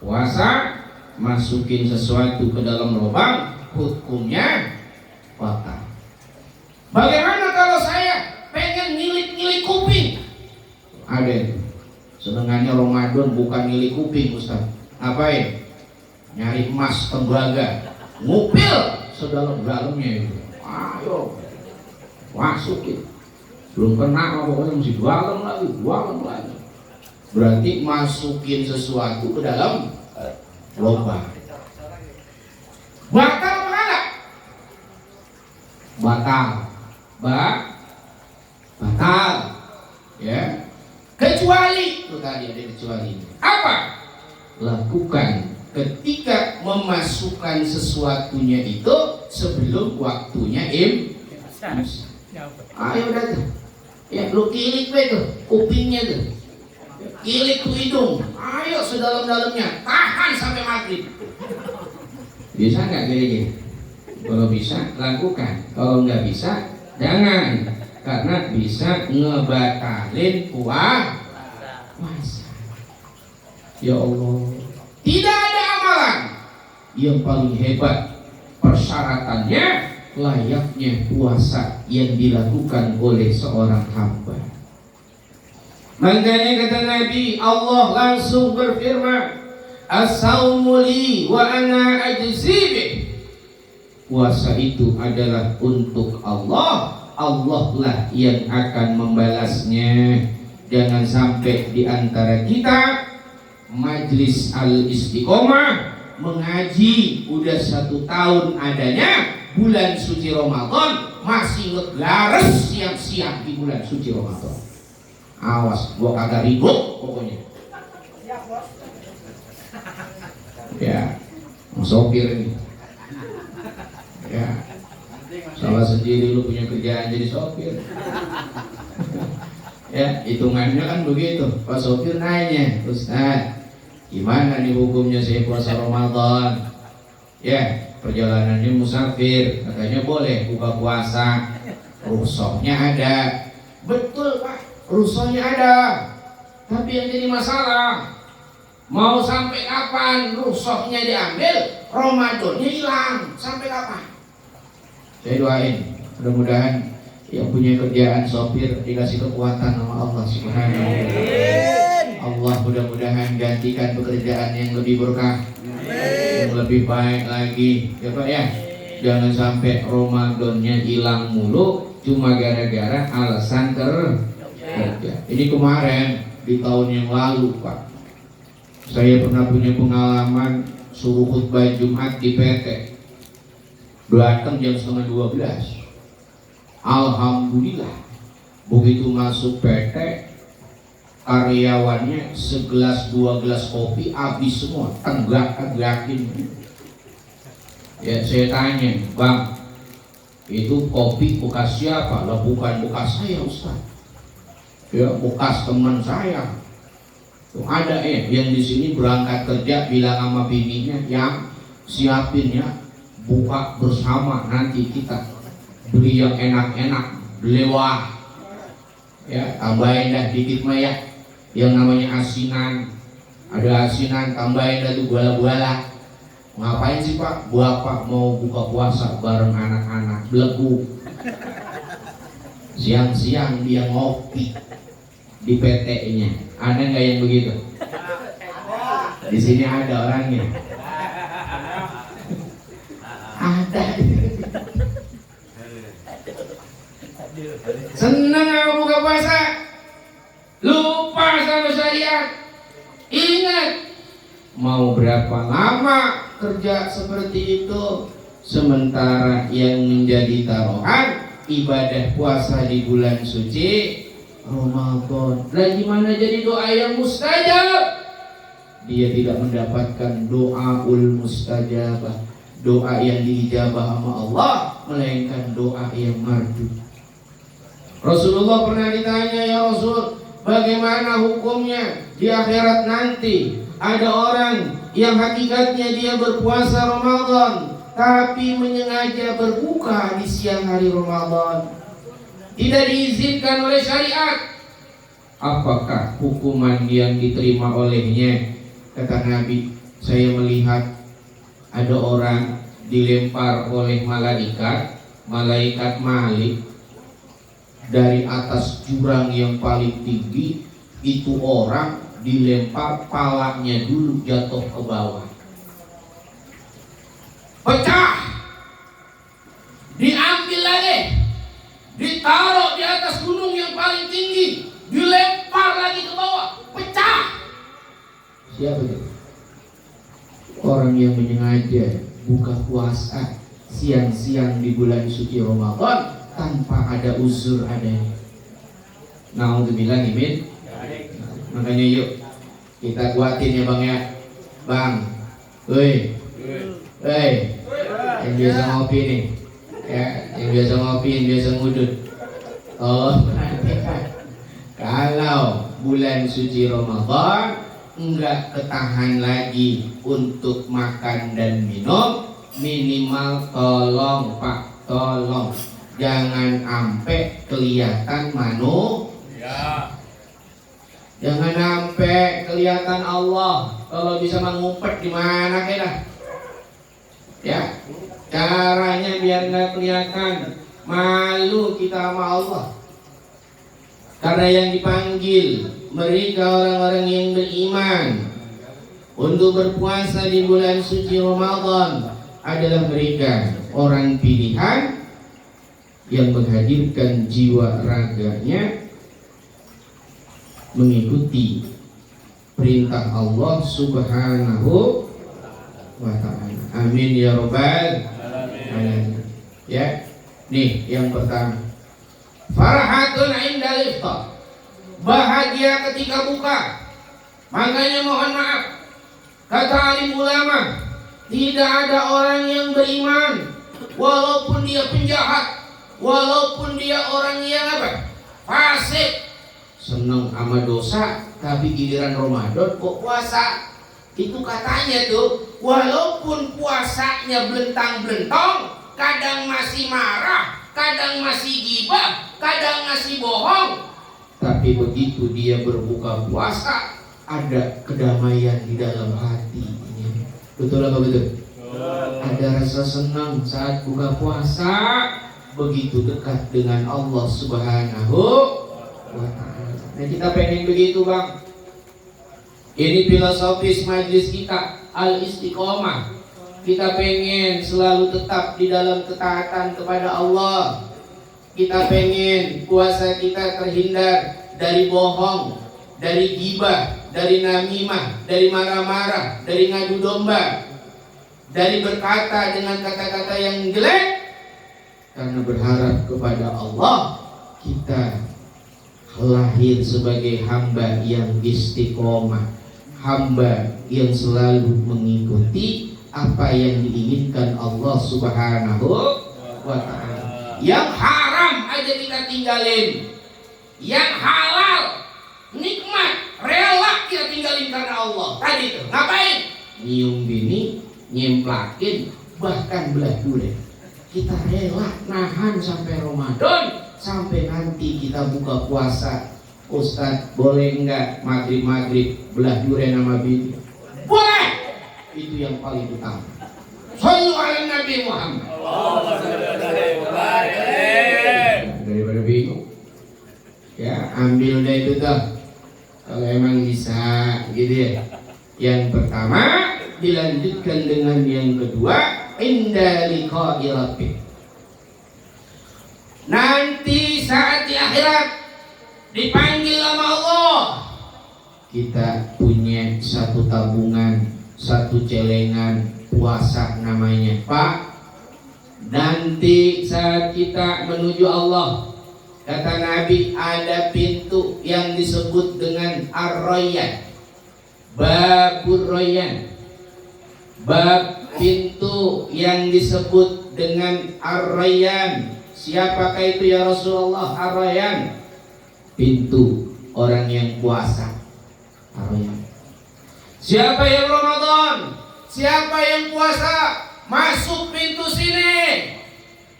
Puasa masukin sesuatu ke dalam lubang, hukumnya batal. Bagaimana kalau saya pengen ngilik-ngilik kuping? Ada itu. Senengannya Ramadan bukan ngilik kuping, Ustaz. Ngapain? Nyari emas tembaga, ngupil sedalam-dalamnya itu. Ayo, masukin. Belum kena, pokoknya mesti dalam lagi. Berarti masukin sesuatu ke dalam lubang. Batal apa enggak? Batal. Ya. Kecuali itu tadi ada kecuali. Apa? Lakukan ketika memasukkan sesuatunya itu sebelum waktunya ayo dah tuh. Ya lu kilik tuh kupingnya tuh. Kilik tuh hidung. Ayo sedalam-dalamnya. Tahan sampai maghrib. Bisa nggak gini? Kalau bisa lakukan. Kalau nggak bisa jangan. Karena bisa ngebatalin puasa. Ya Allah. Tidak ada amalan yang paling hebat persyaratannya layaknya puasa yang dilakukan oleh seorang hamba. Makanya kata Nabi, Allah langsung berfirman, as-saumu li wa ana ajzi bih. Puasa itu adalah untuk Allah, Allah lah yang akan membalasnya. Jangan sampai di antara kita Majlis Al-Istiqomah mengaji udah 1 tahun adanya, bulan suci Ramadan masih ngeglares siang-siang di bulan suci Ramadan. Awas, gua kagak ribut pokoknya. Ya, sopir ini. Ya, salah sendiri lu punya kerjaan jadi sopir. Ya, hitungannya kan begitu. Pak sopir nanya, Ustaz, gimana nih hukumnya saya puasa Ramadan? Ya, perjalanannya musafir, katanya boleh buka puasa. Rusohnya ada. Betul Pak, rusohnya ada. Tapi yang jadi masalah, mau sampai kapan rusohnya diambil, Ramadannya hilang. Sampai kapan? Saya doain, mudah-mudahan yang punya kerjaan sopir dikasih kekuatan sama Allah Subhanahu wa Ta'ala. Allah mudah-mudahan gantikan pekerjaan yang lebih berkah, yang lebih baik lagi, ya Pak ya. Jangan sampai Ramadannya hilang mulu cuma gara-gara alasan kerja. Ini kemarin di tahun yang lalu Pak, saya pernah punya pengalaman suruh khutbah Jumat di PT. Datang jam 11:30. Alhamdulillah, begitu masuk PT, karyawannya 1-2 gelas kopi habis semua, tenggak-tenggakin. Ya saya tanya, Bang, itu kopi bekas siapa? Lah bukan bekas saya Ustaz. Ya bekas teman saya. Tuh ada yang di sini berangkat kerja bilang sama bininya, yang siapin ya buka bersama nanti kita beli yang enak-enak, belewah. Ya, tambahin dah dikit mah ya. Yang namanya asinan. Ada asinan, tambahin dah tuh guala-guala. Ngapain sih Pak? Bapak mau buka puasa bareng anak-anak, belegu. Siang-siang dia ngopi di PT-nya. Ada nggak yang begitu? Di sini ada orangnya. Ada. Senang aku buka puasa, lupa sama syariat. Ingat, mau berapa lama kerja seperti itu, sementara yang menjadi taruhan ibadah puasa di bulan suci Ramadan. Lah gimana jadi doa yang mustajab? Dia tidak mendapatkan doaul mustajabah, doa yang diijabah sama Allah, melainkan doa yang mardu. Rasulullah pernah ditanya, ya Rasul, bagaimana hukumnya di akhirat nanti? Ada orang yang hakikatnya dia berpuasa Ramadan, tapi menyengaja berbuka di siang hari Ramadan, tidak diizinkan oleh syariat. Apakah hukuman yang diterima olehnya? Kata Nabi, saya melihat ada orang dilempar oleh malaikat Malik dari atas jurang yang paling tinggi. Itu orang dilempar, palanya dulu jatuh ke bawah, pecah, diambil lagi, ditaruh di atas gunung yang paling tinggi, dilempar lagi ke bawah, pecah. Siapa itu? Orang yang menyengaja buka puasa siang-siang di bulan suci Ramadan tanpa ada uzur adanya. Naudzubillah min. Makanya yuk kita kuatin ya Bang ya. Bang, yang biasa ngopi nih, ya, yang biasa ngopi, yang biasa ngudut. Oh, kalau bulan suci Ramadan enggak ketahan lagi untuk makan dan minum, minimal tolong Pak, tolong jangan sampai kelihatan manusia. Jangan sampai kelihatan Allah. Kalau bisa mengumpet di mana kira? Ya, caranya biar nggak kelihatan. Malu kita sama Allah. Karena yang dipanggil mereka orang-orang yang beriman untuk berpuasa di bulan suci Ramadan adalah mereka orang pilihan yang menghadirkan jiwa raganya mengikuti perintah Allah Subhanahu wa ta'ala. Amin ya rabbal alamin. Ya, nih yang pertama, farhatun indal iftar, bahagia ketika buka. Makanya mohon maaf, kata alim ulama, tidak ada orang yang beriman walaupun dia penjahat, walaupun dia orang yang apa? Fasik, seneng sama dosa, tapi giliran Ramadan kok puasa. Itu katanya tuh, walaupun puasanya belentang-belentong, kadang masih marah, kadang masih gibah, kadang masih bohong, tapi begitu dia berbuka puasa, ada kedamaian di dalam hati. Betul apa betul? Ada rasa senang saat buka puasa, begitu dekat dengan Allah Subhanahu wa ta'ala. Nah, kita pengen begitu Bang. Ini filosofis majlis kita, al-istiqomah. Kita pengen selalu tetap di dalam ketaatan kepada Allah. Kita pengen puasa kita terhindar dari bohong, dari gibah, dari namimah, dari marah-marah, dari ngadu domba, dari berkata dengan kata-kata yang jelek. Karena berharap kepada Allah, kita lahir sebagai hamba yang istiqomah, hamba yang selalu mengikuti apa yang diinginkan Allah Subhanahu wa ta'ala. Yang haram aja kita tinggalin, yang halal nikmat rela kita tinggalin karena Allah. Tadi tuh ngapain? Nyium bini, nyemplakin, bahkan belah durian. Kita rela nahan sampai Ramadan, sampai nanti kita buka puasa. Ustaz, boleh enggak maghrib belah durian sama bini? Boleh. Itu yang paling utama. Shallu ala Nabi Muhammad. Daripada bingung, ya ambil deh itu tuh. Kalau emang bisa gitu ya. Yang pertama dilanjutkan dengan yang kedua, inda liqa'i rabbik. Nanti saat di akhirat dipanggil sama Allah, kita punya satu tabungan, satu celengan puasa namanya. Pak, nanti saat kita menuju Allah, kata Nabi, ada pintu yang disebut dengan Ar-Rayyan, Babur Rayyan, bab pintu yang disebut dengan Ar-Rayyan. Siapakah itu ya Rasulullah? Ar-Rayyan, pintu orang yang puasa. Ar-Rayyan. Siapa yang Ramadan? Siapa yang puasa? Masuk pintu sini.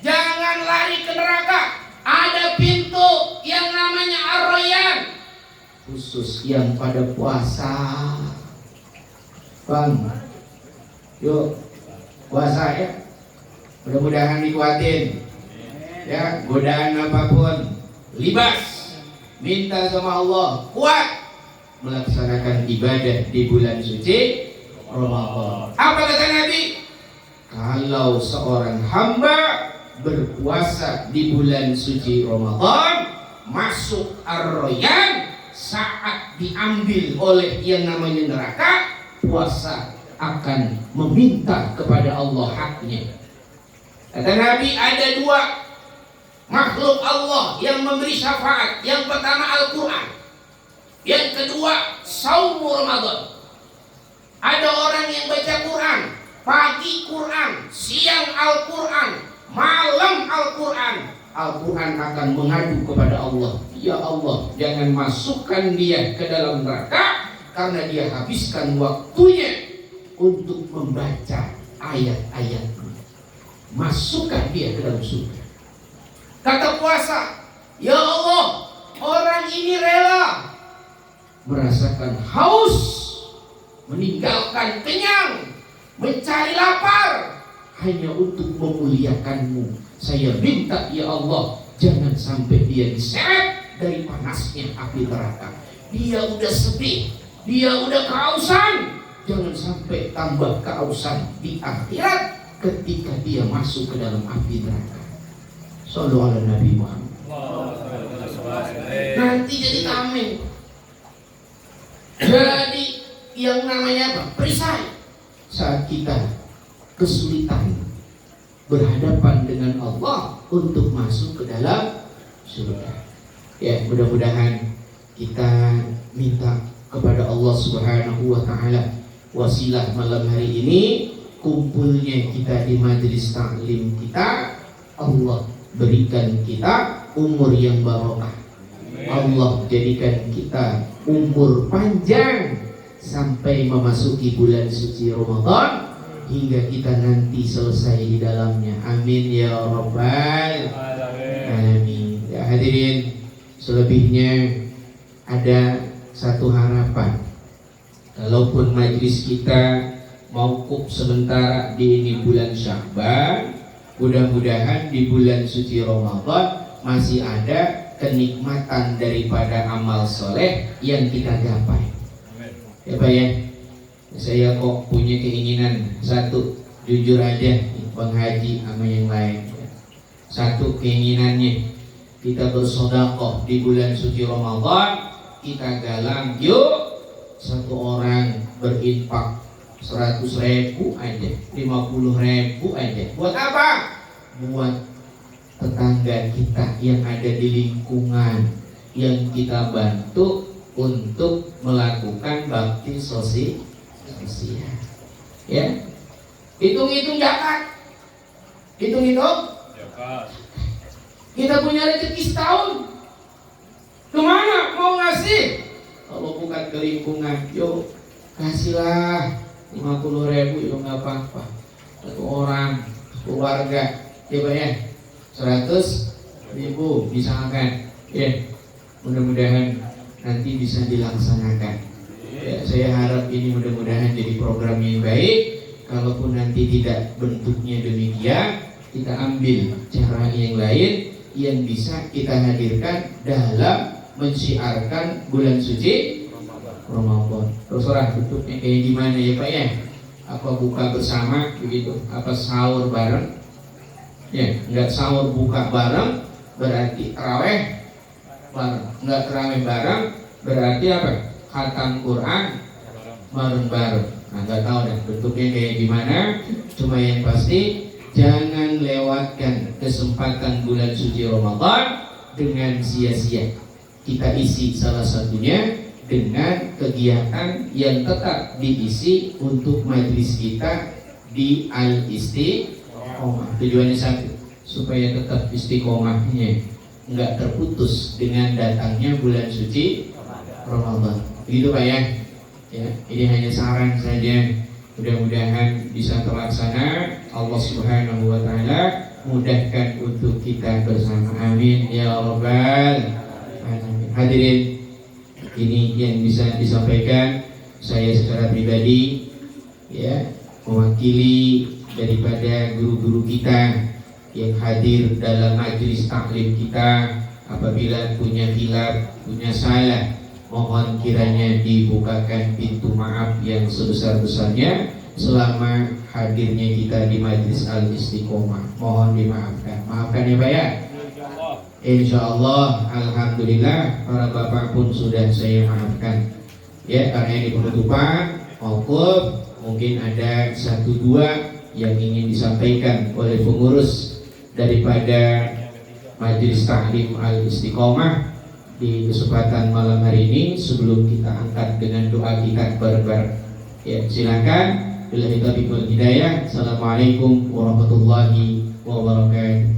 Jangan lari ke neraka. Ada pintu yang namanya Ar-Rayyan, khusus yang pada puasa. Bang, yuk puasa ya. Mudah-mudahan dikuatin. Ya, godaan apapun, libas, minta sama Allah kuat melaksanakan ibadah di bulan suci Ramadan. Apa kata Nabi? Kalau seorang hamba berpuasa di bulan suci Ramadan, masuk Ar-Rayyan, saat diambil oleh yang namanya neraka, puasa akan meminta kepada Allah haknya. Kata Nabi, ada dua makhluk Allah yang memberi syafaat. Yang pertama Al-Quran, yang kedua saum Ramadan. Ada orang yang baca Quran, pagi Quran, siang Al-Quran, malam Al-Quran. Al-Quran akan mengadu kepada Allah, ya Allah, jangan masukkan dia ke dalam neraka, karena dia habiskan waktunya untuk membaca ayat-ayat-Mu. Masukkan dia ke dalam surga. Kata puasa, ya Allah, orang ini rela merasakan haus, meninggalkan kenyang, mencari lapar, hanya untuk memuliakan-Mu. Saya minta ya Allah, jangan sampai dia diseret dari panasnya api neraka. Dia udah sedih, dia udah kehausan, jangan sampai tambah kehausan di akhirat ketika dia masuk ke dalam api neraka. Sallallahu alaihi Nabi Muhammad. Nanti jadi tameng, jadi yang namanya apa? Perisai. Saat kita kesulitan berhadapan dengan Allah untuk masuk ke dalam surga. Ya, mudah-mudahan kita minta kepada Allah Subhanahu wa taala wasilah malam hari ini, kumpulnya kita di majelis taklim kita, Allah berikan kita umur yang barokah. Allah jadikan kita umur panjang sampai memasuki bulan suci Ramadan, hingga kita nanti selesai di dalamnya. Amin ya rabbal alamin. Ya hadirin, selebihnya ada satu harapan. Kalaupun majlis kita mauquf sementara di ini bulan Sya'ban, mudah-mudahan di bulan suci Ramadan masih ada kenikmatan daripada amal soleh yang kita gapai. Ya Pak ya, saya kok punya keinginan satu, jujur aja Bang Haji sama yang lain. Satu keinginannya, kita bersedekah di bulan suci Ramadan, kita galang yuk, satu orang berinfak 100.000 aja, 50.000 aja. Buat apa? Buat tetangga kita yang ada di lingkungan yang kita bantu untuk melakukan bakti sosial. Ya, hitung-hitung zakat, hitung-hitung zakat. Kita punya rezeki setahun, kemana mau ngasih? Kalau bukan ke lingkungan, yuk kasihlah 50.000, yuk nggak apa-apa. Satu orang, keluarga, coba ya, 100.000 misalkan, ya, mudah-mudahan nanti bisa dilaksanakan. Ya, saya harap ini mudah-mudahan jadi program yang baik. Kalaupun nanti tidak bentuknya demikian, kita ambil cara yang lain yang bisa kita hadirkan dalam mensiarkan bulan suci Ramadan. Terserah bentuknya kayak gimana ya Pak ya. Apa buka bersama begitu? Apa sahur bareng? Ya, enggak sahur buka bareng berarti taraweh bareng. Enggak taraweh bareng berarti apa? Khatam Quran bareng-bareng. Nah, enggak tahu deh bentuknya kayak gimana. Cuma yang pasti jangan lewatkan kesempatan bulan suci Ramadan dengan sia-sia. Kita isi salah satunya dengan kegiatan yang tetap diisi untuk majelis kita di al-istiqomah. Tujuannya satu, supaya tetap istiqomahnya nggak terputus dengan datangnya bulan suci Ramadan. Begitu Pak ya. Ya, ini hanya saran saja. Mudah-mudahan bisa terlaksana. Allah Subhanahu wa taala mudahkan untuk kita bersama. Amin ya rabbal alamin. Hadirin, ini yang bisa disampaikan saya secara pribadi, ya, mewakili daripada guru-guru kita yang hadir dalam majelis taklim kita. Apabila punya khilaf, punya salah, mohon kiranya dibukakan pintu maaf yang sebesar-besarnya selama hadirnya kita di majelis al-istiqomah. Mohon dimaafkan. Maafkan ya Pak ya. Insyaallah, alhamdulillah para bapak pun sudah saya maafkan. Ya, karena ini penutupan mauquf, mungkin ada 1-2 yang ingin disampaikan oleh pengurus daripada majelis taklim al-istiqomah di kesempatan malam hari ini sebelum kita angkat dengan doa kita bareng-bareng. Ya, silakan. Billahi taufiq wal hidayah. Assalamualaikum warahmatullahi wabarakatuh.